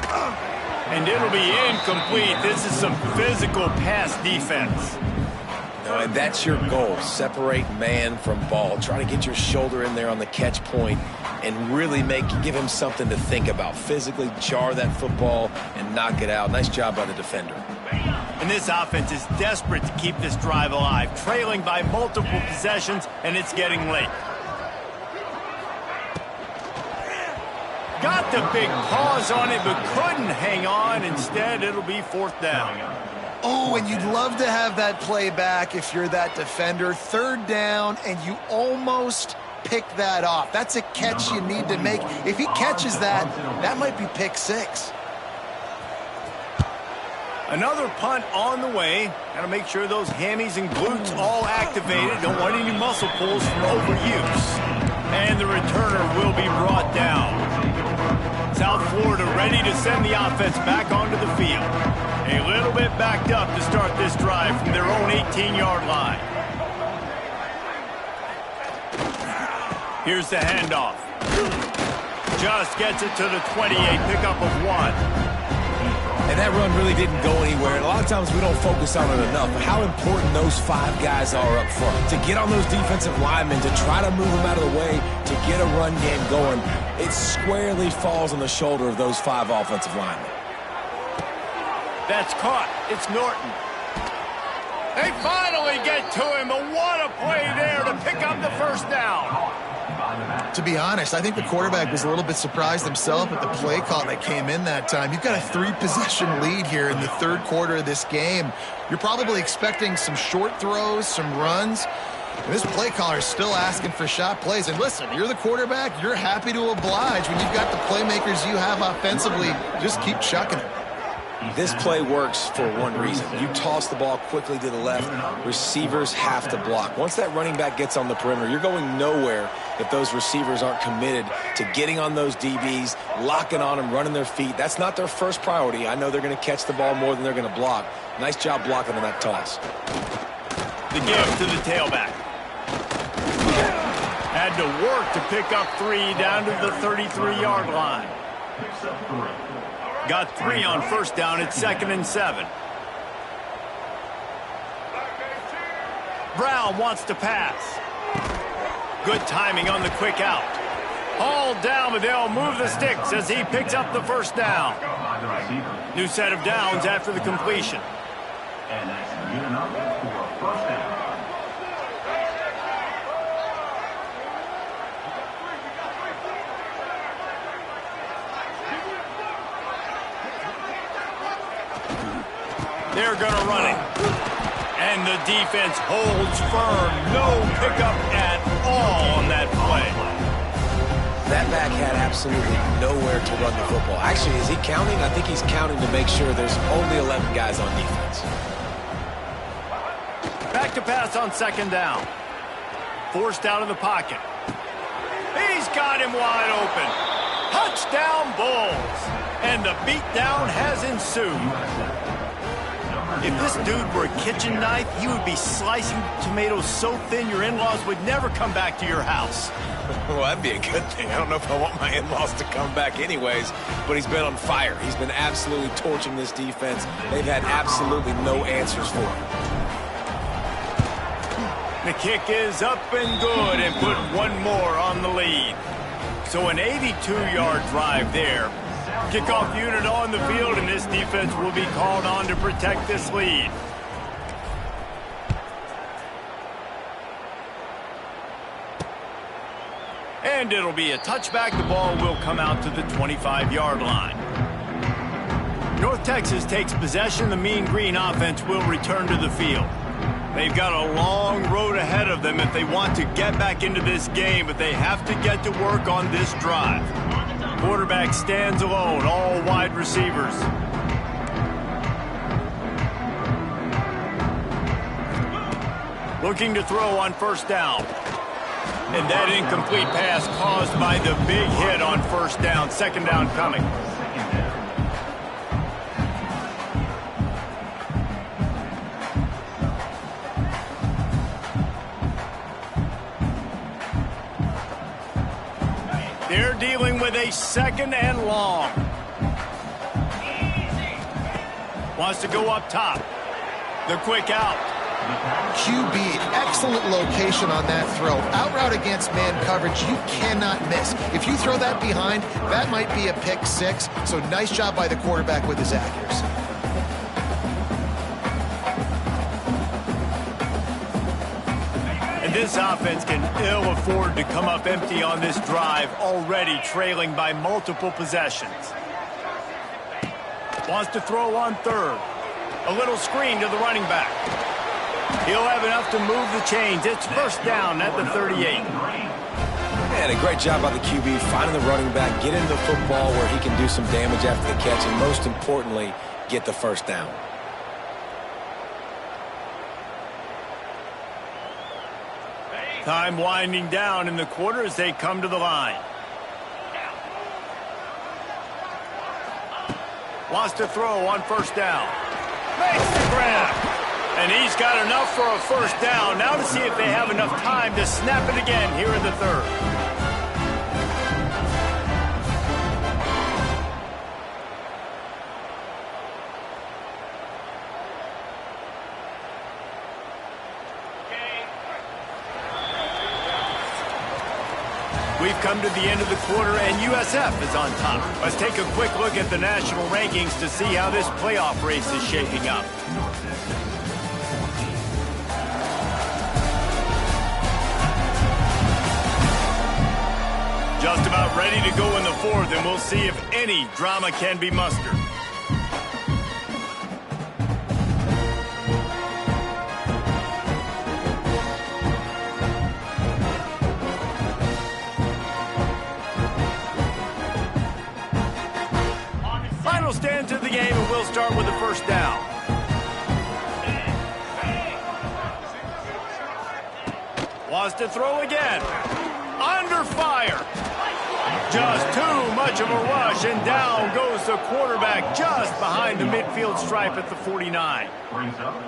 And it'll be incomplete. This is some physical pass defense. And that's your goal. Separate man from ball. Try to get your shoulder in there on the catch point and really give him something to think about. Physically jar that football and knock it out. Nice job by the defender. And this offense is desperate to keep this drive alive, trailing by multiple possessions, and it's getting late. Got the big pause on it, but couldn't hang on. Instead, it'll be 4th down. Oh, and you'd love to have that play back if you're that defender. 3rd down, and you almost pick that off. That's a catch you need to make. If he catches that, that might be pick 6. Another punt on the way. Got to make sure those hammies and glutes all activated. Don't want any muscle pulls from overuse. And the returner will be brought down. South Florida ready to send the offense back onto the field. A little bit backed up to start this drive from their own 18-yard line. Here's the handoff. Just gets it to the 28, pickup of 1. And that run really didn't go anywhere. And a lot of times we don't focus on it enough. But how important those 5 guys are up front. To get on those defensive linemen, to try to move them out of the way, to get a run game going, it squarely falls on the shoulder of those 5 offensive linemen. That's caught. It's Norton. They finally get to him, but what a play there to pick up the 1st down. To be honest, I think the quarterback was a little bit surprised himself at the play call that came in that time. You've got a 3-possession lead here in the 3rd quarter of this game. You're probably expecting some short throws, some runs. And this play caller is still asking for shot plays. And listen, you're the quarterback. You're happy to oblige when you've got the playmakers you have offensively. Just keep chucking it. This play works for one reason. You toss the ball quickly to the left. Receivers have to block. Once that running back gets on the perimeter, you're going nowhere if those receivers aren't committed to getting on those DBs, locking on them, running their feet. That's not their first priority. I know they're going to catch the ball more than they're going to block. Nice job blocking on that toss. The give to the tailback. Had to work to pick up 3 down to the 33-yard line. Got 3 on 1st down. It's 2nd and 7. Brown wants to pass. Good timing on the quick out. All down, but they'll move the sticks as he picks up the 1st down. New set of downs after the completion. And that's good enough for 1st down. They're going to run it. And the defense holds firm. No pickup at all on that play. That back had absolutely nowhere to run the football. Actually, is he counting? I think he's counting to make sure there's only 11 guys on defense. Back to pass on 2nd down. Forced out of the pocket. He's got him wide open. Touchdown Bulls. And the beatdown has ensued. If this dude were a kitchen knife, he would be slicing tomatoes so thin your in-laws would never come back to your house. Well, that'd be a good thing. I don't know if I want my in-laws to come back anyways, but he's been on fire. He's been absolutely torching this defense. They've had absolutely no answers for him. The kick is up and good and put 1 more on the lead. So an 82-yard drive there. Kickoff unit on the field, and this defense will be called on to protect this lead. And it'll be a touchback. The ball will come out to the 25-yard line. North Texas takes possession. The Mean Green offense will return to the field. They've got a long road ahead of them if they want to get back into this game, but they have to get to work on this drive. Quarterback stands alone, all wide receivers. Looking to throw on 1st down. And that incomplete pass caused by the big hit on 1st down. 2nd down coming. They're dealing with a 2nd and long. Wants to go up top. The quick out. QB, excellent location on that throw. Out route against man coverage, you cannot miss. If you throw that behind, that might be a pick six. So nice job by the quarterback with his accuracy. And this offense can ill afford to come up empty on this drive, already trailing by multiple possessions. Wants to throw on third. A little screen to the running back. He'll have enough to move the chains. It's first down at the 38. And a great job by the QB finding the running back, getting the football where he can do some damage after the catch, and most importantly, get the first down. Time winding down in the quarter as they come to the line. Wants to throw on first down. Makes the grab. And he's got enough for a first down. Now to see if they have enough time to snap it again here in the third. We've come to the end of the quarter, and USF is on top. Let's take a quick look at the national rankings to see how this playoff race is shaping up. Just about ready to go in the fourth, and we'll see if any drama can be mustered. Stands of the game, and we'll start with the first down. Wants to throw again. Under fire. Just too much of a rush, and down goes the quarterback just behind the midfield stripe at the 49.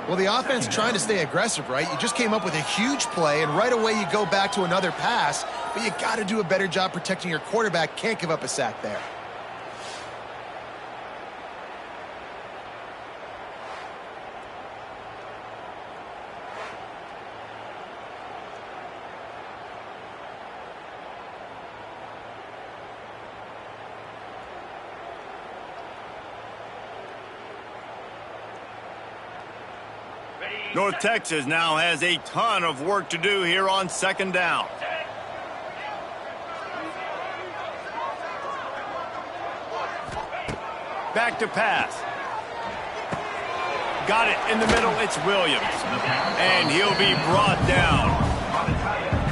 Well, the offense trying to stay aggressive, right? You just came up with a huge play, and right away you go back to another pass, but you got to do a better job protecting your quarterback. Can't give up a sack there. North Texas now has a ton of work to do here on second down. Back to pass. Got it in the middle. It's Williams. And he'll be brought down.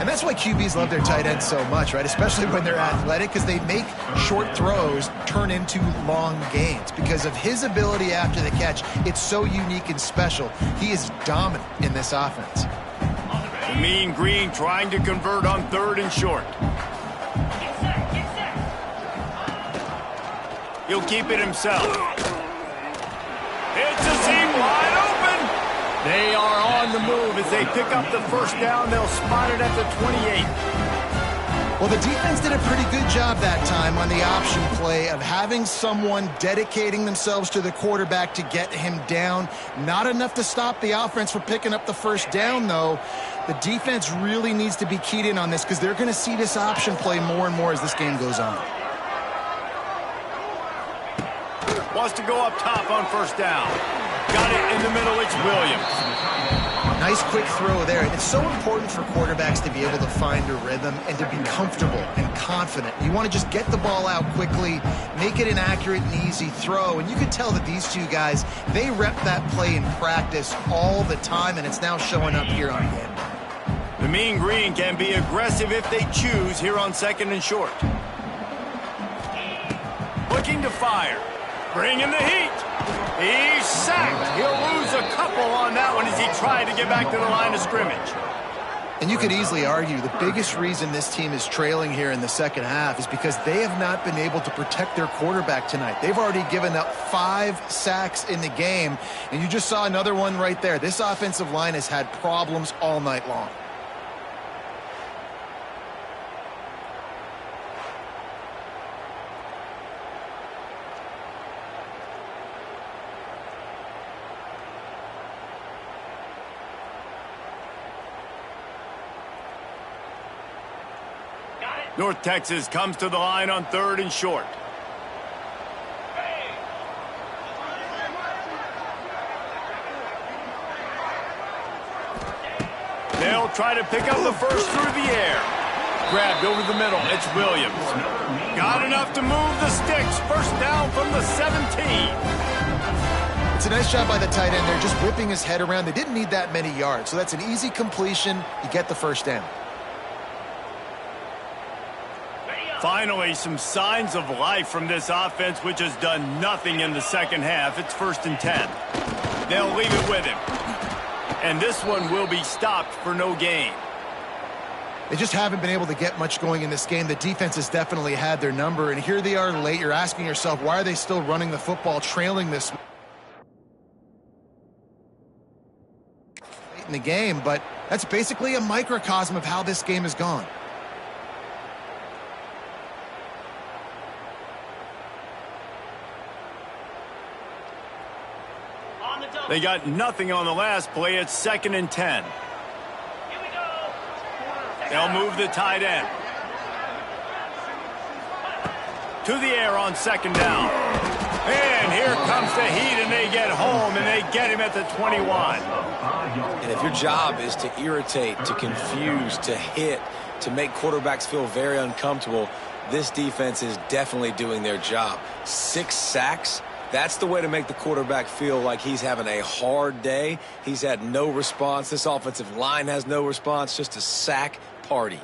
And that's why QBs love their tight ends so much, right? Especially when they're athletic, because they make short throws turn into long gains. Because of his ability after the catch, it's so unique and special. He is dominant in this offense. The Mean Green trying to convert on third and short. He'll keep it himself. It's a seam wide open. They are on the move as they pick up the first down. They'll spot it at the 28. Well, the defense did a pretty good job that time on the option play of having someone dedicating themselves to the quarterback to get him down. Not enough to stop the offense from picking up the first down, though. The defense really needs to be keyed in on this because they're going to see this option play more and more as this game goes on. Wants to go up top on first down. Got it in the middle. It's Williams. Nice quick throw there. It's so important for quarterbacks to be able to find a rhythm and to be comfortable and confident. You want to just get the ball out quickly, make it an accurate and easy throw. And you can tell that these two guys, they rep that play in practice all the time, and it's now showing up here on game. The Mean Green can be aggressive if they choose here on second and short. Looking to fire. Bringing the heat. He's sacked. He'll lose a couple on that one as he tried to get back to the line of scrimmage. And you could easily argue the biggest reason this team is trailing here in the second half is because they have not been able to protect their quarterback tonight. They've already given up 5 sacks in the game, and you just saw another one right there. This offensive line has had problems all night long. North Texas comes to the line on 3rd and short. They'll try to pick up the first through the air. Grabbed over the middle. It's Williams. Got enough to move the sticks. First down from the 17. It's a nice job by the tight end there, just whipping his head around. They didn't need that many yards, so that's an easy completion. You get the first down. Finally, some signs of life from this offense, which has done nothing in the second half. It's 1st and 10. They'll leave it with him. And this one will be stopped for no gain. They just haven't been able to get much going in this game. The defense has definitely had their number, and here they are late. You're asking yourself, why are they still running the football, trailing this late in the game? But that's basically a microcosm of how this game has gone. They got nothing on the last play. It's 2nd and 10. They'll move the tight end. To the air on 2nd down. And here comes the heat, and they get home, and they get him at the 21. And if your job is to irritate, to confuse, to hit, to make quarterbacks feel very uncomfortable, this defense is definitely doing their job. 6 sacks. That's the way to make the quarterback feel like he's having a hard day. He's had no response. This offensive line has no response. Just a sack party.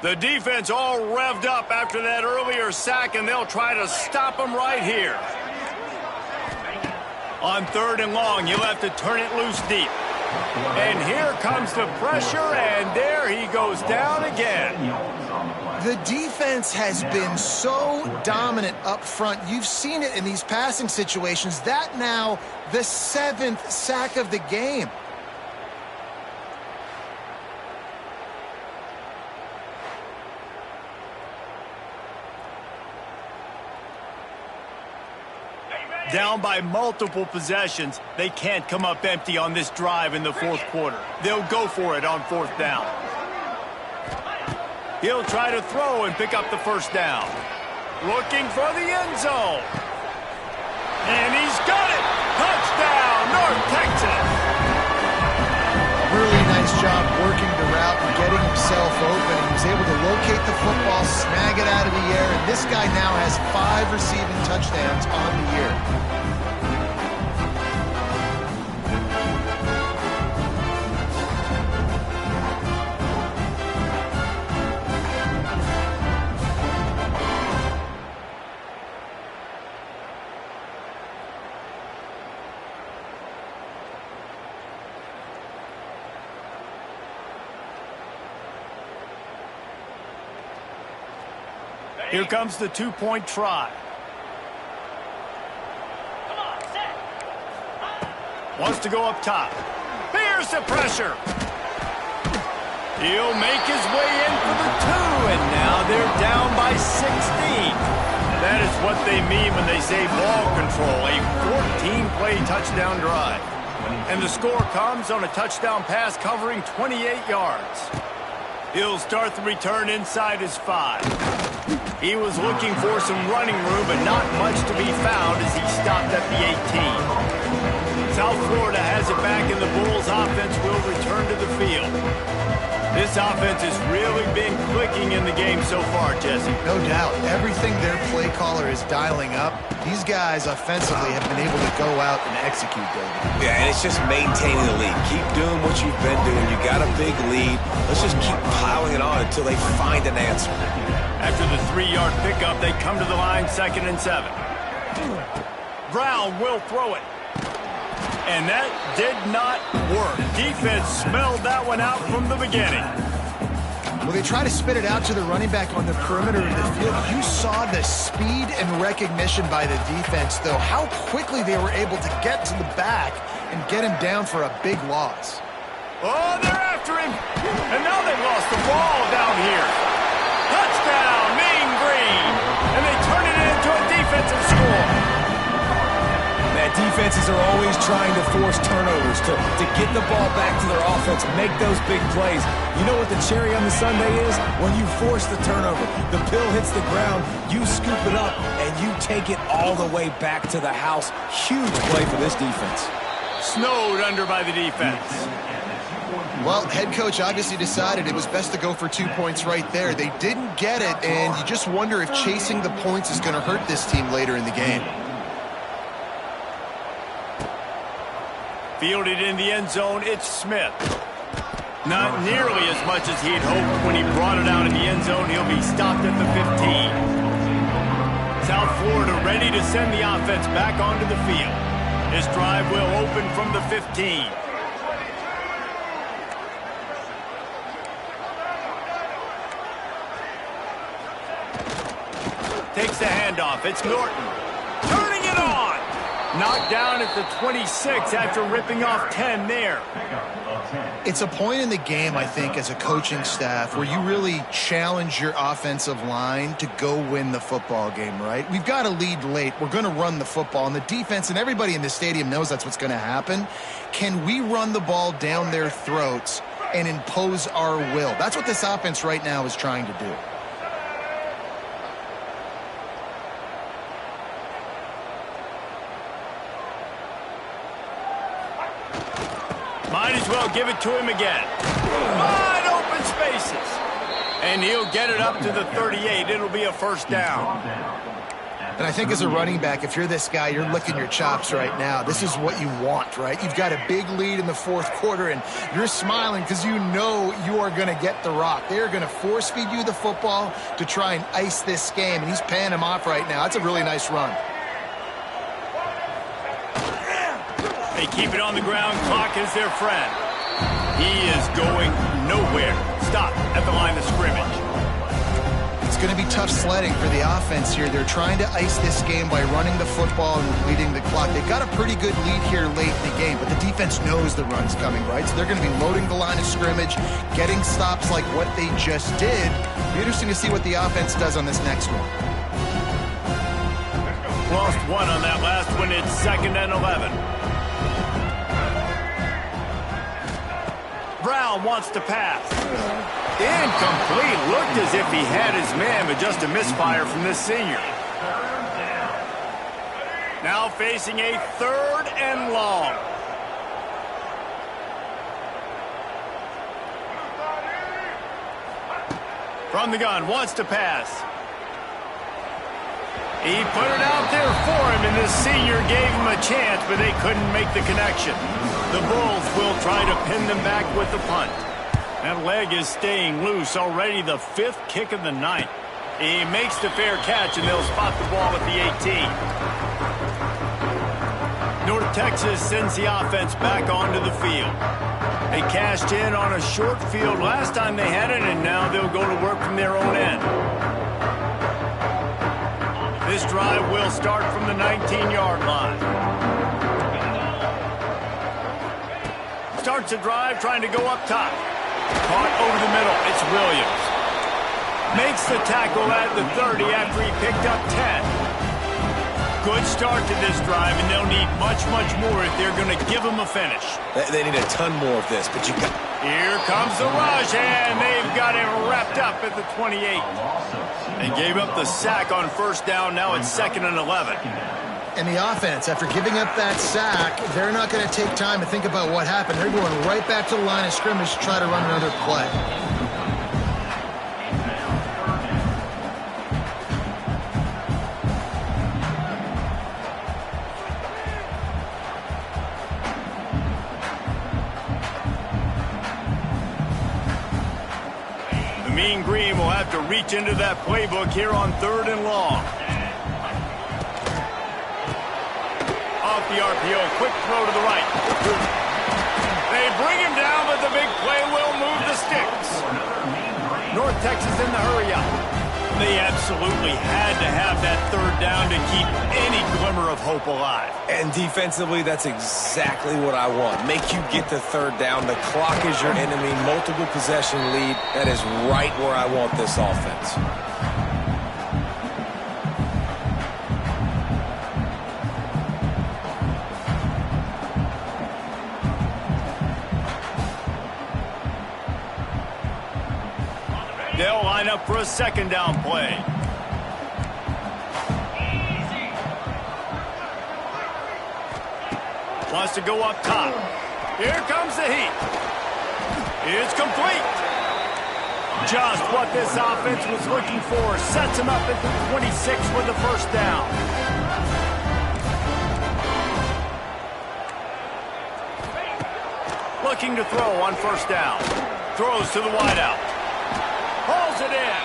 The defense all revved up after that earlier sack, and they'll try to stop him right here. On 3rd and long, you'll have to turn it loose deep. And here comes the pressure, and there he goes down again. The defense has been so dominant up front. You've seen it in these passing situations. That now the 7th sack of the game. Down by multiple possessions, they can't come up empty on this drive in the 4th quarter. They'll go for it on 4th down. He'll try to throw and pick up the first down. Looking for the end zone. And he's got it! Touchdown, North Texas! Really nice job working the route and getting himself open. He was able to locate the football, snag it out of the air, and this guy now has 5 receiving touchdowns on the year. Here comes the 2-point try. Wants to go up top. Here's the pressure. He'll make his way in for the 2, and now they're down by 16. That is what they mean when they say ball control, a 14-play touchdown drive. And the score comes on a touchdown pass covering 28 yards. He'll start the return inside his 5. He was looking for some running room, but not much to be found as he stopped at the 18. South Florida has it back, and the Bulls offense will return to the field. This offense has really been clicking in the game so far, Jesse. No doubt. Everything their play caller is dialing up, these guys offensively have been able to go out and execute, David. Yeah, and it's just maintaining the lead. Keep doing what you've been doing. You got a big lead. Let's just keep piling it on until they find an answer. After the 3-yard pickup, they come to the line 2nd and 7. Brown will throw it. And that did not work. Defense smelled that one out from the beginning. Well, they try to spit it out to the running back on the perimeter of the field. You saw the speed and recognition by the defense, though, how quickly they were able to get to the back and get him down for a big loss. Oh, they're after him. And now they've lost the ball down here. Touchdown, Mean Green. And they turn it into a defensive score. Yeah, defenses are always trying to force turnovers to get the ball back to their offense, make those big plays. You know what the cherry on the sundae is? When you force the turnover, the pill hits the ground, you scoop it up, and you take it all the way back to the house. Huge play for this defense. Snowed under by the defense. Well, head coach obviously decided it was best to go for 2 points right there. They didn't get it, and you just wonder if chasing the points is going to hurt this team later in the game. Fielded in the end zone, it's Smith. Not nearly as much as he'd hoped when he brought it out in the end zone. He'll be stopped at the 15. South Florida ready to send the offense back onto the field. This drive will open from the 15. Takes the handoff. It's Norton. Turning it on. Knocked down at the 26 after ripping off 10 there. It's a point in the game, I think, as a coaching staff where you really challenge your offensive line to go win the football game, right? We've got to lead late. We're going to run the football. And the defense and everybody in the stadium knows that's what's going to happen. Can we run the ball down their throats and impose our will? That's what this offense right now is trying to do. Might as well give it to him again. Wide open spaces. And he'll get it up to the 38. It'll be a first down. And I think as a running back, if you're this guy, you're licking your chops right now. This is what you want, right? You've got a big lead in the fourth quarter, and you're smiling because you know you are going to get the rock. They're going to force feed you the football to try and ice this game, and he's paying him off right now. That's a really nice run. They keep it on the ground. Clock is their friend. He is going nowhere. Stop at the line of scrimmage. It's going to be tough sledding for the offense here. They're trying to ice this game by running the football and leading the clock. They've got a pretty good lead here late in the game, but the defense knows the run's coming, right? So they're going to be loading the line of scrimmage, getting stops like what they just did. It'll be interesting to see what the offense does on this next one. Lost one on that last one. It's 2nd and 11. Brown wants to pass. Incomplete. Looked as if he had his man, but just a misfire from this senior. Now facing a 3rd and long. From the gun, wants to pass. He put it out there for him, and this senior gave him a chance, but they couldn't make the connection. The Bulls will try to pin them back with the punt. That leg is staying loose. Already the 5th kick of the night. He makes the fair catch, and they'll spot the ball at the 18. North Texas sends the offense back onto the field. They cashed in on a short field last time they had it, and now they'll go to work from their own end. This drive will start from the 19-yard line. Starts a drive trying to go up top. Caught over the middle. It's Williams. Makes the tackle at the 30 after he picked up 10. Good start to this drive, and they'll need much, much more if they're going to give them a finish. They need a ton more of this, but you got... Here comes the rush, and they've got him wrapped up at the 28. They gave up the sack on first down. Now it's 2nd and 11. And the offense, after giving up that sack, they're not going to take time to think about what happened. They're going right back to the line of scrimmage to try to run another play. The Mean Green will have to reach into that playbook here on 3rd and long. Off the RPO, quick throw to the right. They bring him down, but the big play will move the sticks. North Texas in the hurry up. They absolutely had to have that 3rd down to keep any glimmer of hope alive. And defensively, that's exactly what I want. Make you get the 3rd down. The clock is your enemy. Multiple possession lead. That is right where I want this offense. They'll line up for a second down play. Wants to go up top. Here comes the heat. It's complete. Just what this offense was looking for. Sets him up at the 26 with the first down. Looking to throw on first down. Throws to the wideout. Hauls it in.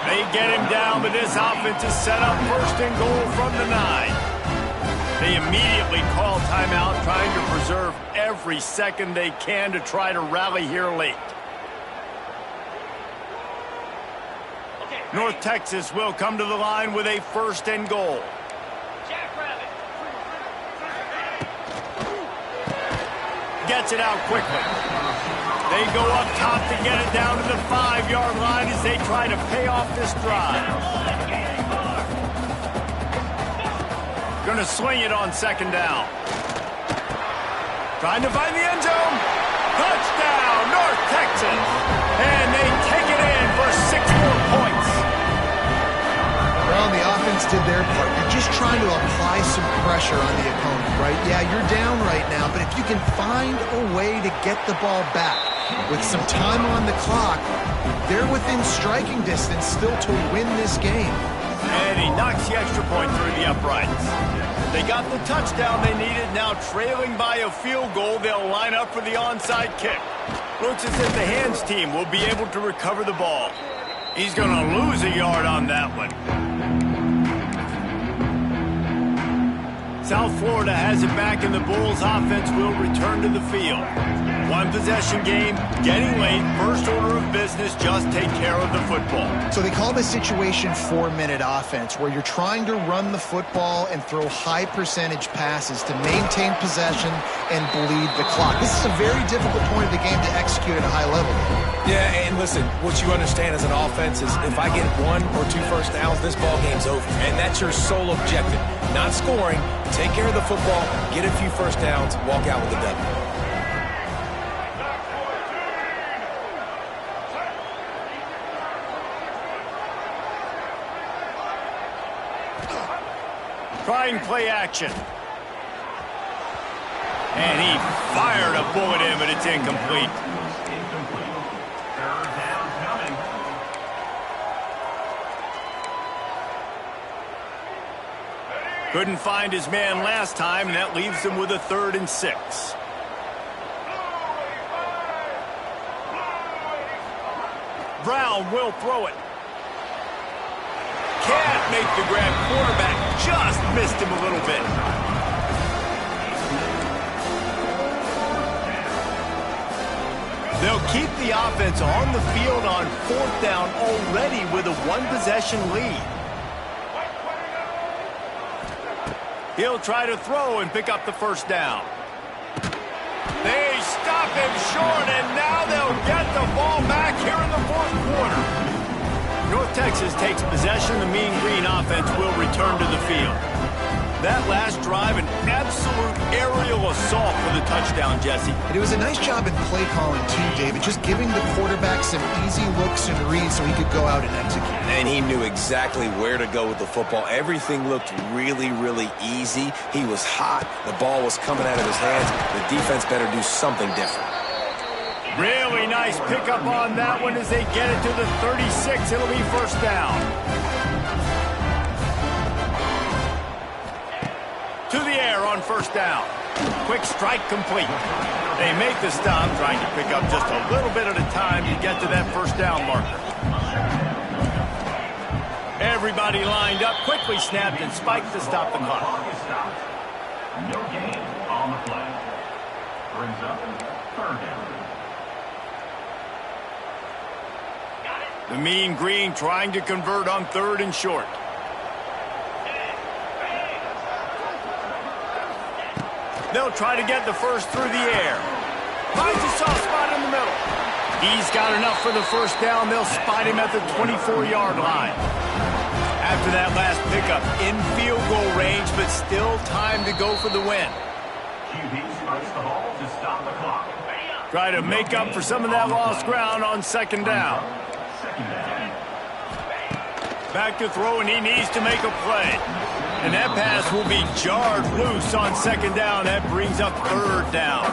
They get him down, but this offense is set up first and goal from the 9. They immediately call timeout, trying to preserve every second they can to try to rally here late. North Texas will come to the line with a first and goal. Gets it out quickly. They go up top to get it down to the 5-yard line as they try to pay off this drive. Going to swing it on second down. Trying to find the end zone. Touchdown, North Texas. And they take it in for 6 more points. Well, the offense did their part. You're just trying to apply some pressure on the opponent, right? Yeah, you're down right now, but if you can find a way to get the ball back with some time on the clock, they're within striking distance still to win this game. And he knocks the extra point through the uprights. They got the touchdown they needed. Now trailing by a field goal, they'll line up for the onside kick. Looks as if the hands team will be able to recover the ball. He's going to lose a yard on that one. South Florida has it back, and the Bulls offense will return to the field. One possession game, getting late, first order of business, just take care of the football. So they call this situation 4-minute offense, where you're trying to run the football and throw high percentage passes to maintain possession and bleed the clock. This is a very difficult point of the game to execute at a high level. Yeah, and listen, what you understand as an offense is if I get 1 or 2 first downs, this ball game's over. And that's your sole objective. Not scoring, take care of the football, get a few first downs, walk out with a W. Trying play action. And he fired a bullet in, but it's incomplete. Third down coming. Couldn't find his man last time, and that leaves him with a 3rd and 6. Brown will throw it. Can't make the grab. Quarterback just missed him a little bit. They'll keep the offense on the field on 4th down already with a 1-possession lead. He'll try to throw and pick up the first down. They stop him short, and now they'll get the ball back here in the 4th quarter. North Texas takes possession. The Mean Green offense will return to the field. That last drive, an absolute aerial assault for the touchdown, Jesse. And it was a nice job in play calling, too, David, just giving the quarterback some easy looks and reads so he could go out and execute. And he knew exactly where to go with the football. Everything looked really, really easy. He was hot. The ball was coming out of his hands. The defense better do something different. Really nice pickup on that one as they get it to the 36. It'll be first down. To the air on first down. Quick strike complete. They make the stop, trying to pick up just a little bit at a time to get to that first down marker. Everybody lined up, quickly snapped and spiked to stop the clock. No gain on the play. Brings up 3rd down. The Mean Green trying to convert on 3rd and short. They'll try to get the first through the air. Finds a soft spot in the middle. He's got enough for the first down. They'll spot him at the 24-yard line. After that last pickup, in field goal range, but still time to go for the win. QB strikes the ball to stop the clock. Try to make up for some of that lost ground on 2nd down. Back to throw, and he needs to make a play. And that pass will be jarred loose on second down. That brings up third down.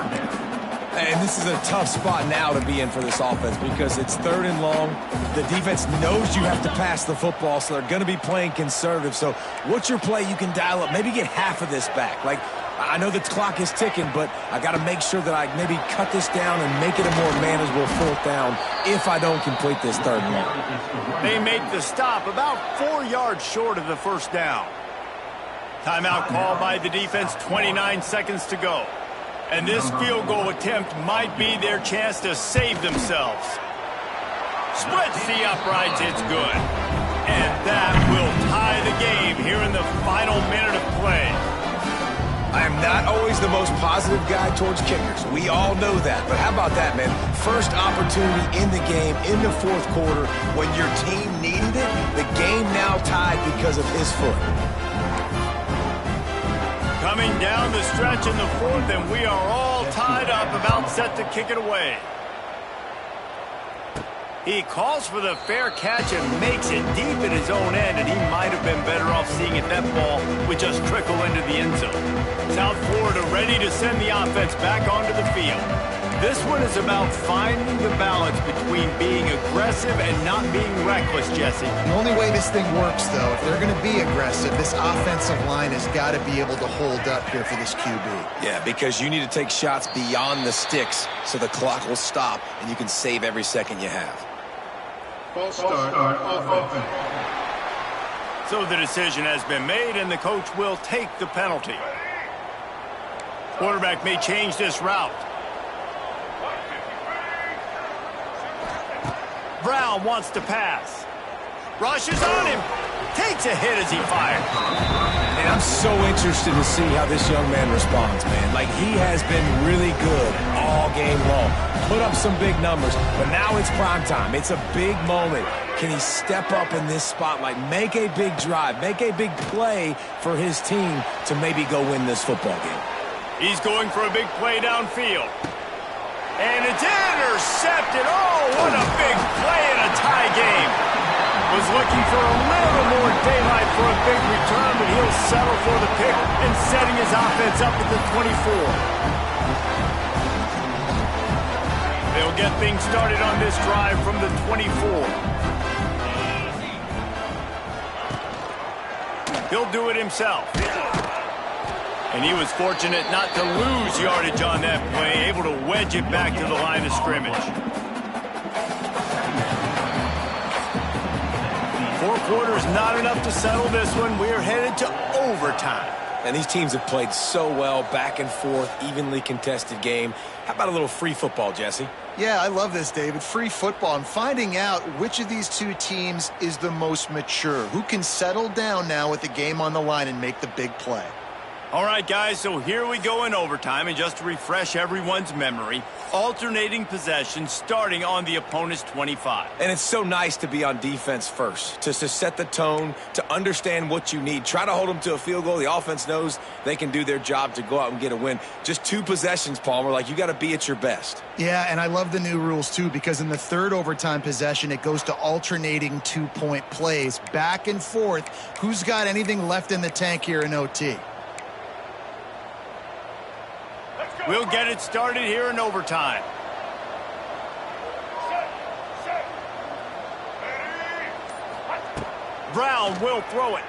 And this is a tough spot now to be in for this offense because it's third and long. The defense knows you have to pass the football, so they're going to be playing conservative. So what's your play you can dial up? Maybe get half of this back. Like, I know the clock is ticking, but I got to make sure that I maybe cut this down and make it a more manageable fourth down if I don't complete this third and long. They make the stop about 4 yards short of the first down. Timeout called by the defense, 29 seconds to go. And this field goal attempt might be their chance to save themselves. Splits the uprights, it's good. And that will tie the game here in the final minute of play. I am not always the most positive guy towards kickers. We all know that. But how about that, man? First opportunity in the game, in the fourth quarter, when your team needed it, the game now tied because of his foot. Coming down the stretch in the fourth, and we are all tied up, about set to kick it away. He calls for the fair catch and makes it deep at his own end, and he might have been better off seeing it that ball would just trickle into the end zone. South Florida ready to send the offense back onto the field. This one is about finding the balance between being aggressive and not being reckless, Jesse. The only way this thing works, though, if they're going to be aggressive, this offensive line has got to be able to hold up here for this QB. Yeah, because you need to take shots beyond the sticks so the clock will stop and you can save every second you have. False start on offense. So the decision has been made, and the coach will take the penalty. Quarterback may change this route. Brown wants to pass. Rushes on him. Takes a hit as he fires. And I'm so interested to see how this young man responds, man. Like, he has been really good all game long. Put up some big numbers, but now it's prime time. It's a big moment. Can he step up in this spotlight, make a big drive, make a big play for his team to maybe go win this football game? He's going for a big play downfield. And it's intercepted. Oh, what a big play in a tie game. Was looking for a little more daylight for a big return, but he'll settle for the pick and setting his offense up at the 24. They'll get things started on this drive from the 24. He'll do it himself. And he was fortunate not to lose yardage on that play, able to wedge it back to the line of scrimmage. 4 quarters not enough to settle this one. We're headed to overtime. And these teams have played so well, back and forth, evenly contested game. How about a little free football, Jesse? Yeah, I love this, David. Free football. I'm finding out which of these two teams is the most mature. Who can settle down now with the game on the line and make the big play? All right, guys, so here we go in overtime, and just to refresh everyone's memory, alternating possessions starting on the opponent's 25. And it's so nice to be on defense first, to set the tone, to understand what you need. Try to hold them to a field goal. The offense knows they can do their job to go out and get a win. Just 2 possessions, Palmer, like you got to be at your best. Yeah, and I love the new rules, too, because in the third overtime possession, it goes to alternating 2-point plays, back and forth. Who's got anything left in the tank here in OT? We'll get it started here in overtime. Brown will throw it.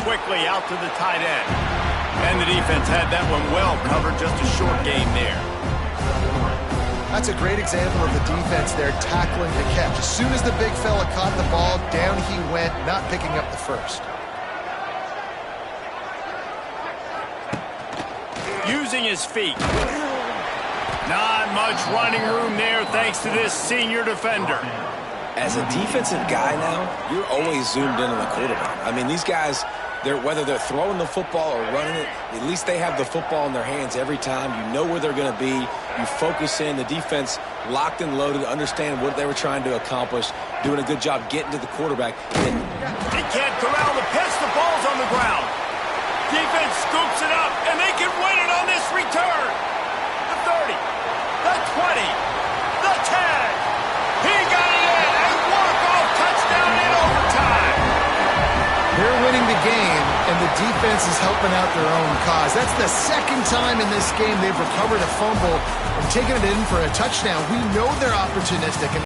Quickly out to the tight end. And the defense had that one well covered, just a short gain there. That's a great example of the defense there tackling the catch. As soon as the big fella caught the ball, down he went, not picking up the first. Using his feet. Not much running room there thanks to this senior defender. As a defensive guy now, you're always zoomed in on the quarterback. I mean, these guys, whether they're throwing the football or running it, at least they have the football in their hands every time. You know where they're going to be. You focus in. The defense locked and loaded, understand what they were trying to accomplish, doing a good job getting to the quarterback. He can't corral the pitch. The ball's on the ground. Defense scoops it up, and they can win it on this return. The 30, the 20, the 10. He got it in. game, and the defense is helping out their own cause. That's the second time in this game they've recovered a fumble and taken it in for a touchdown. We know they're opportunistic.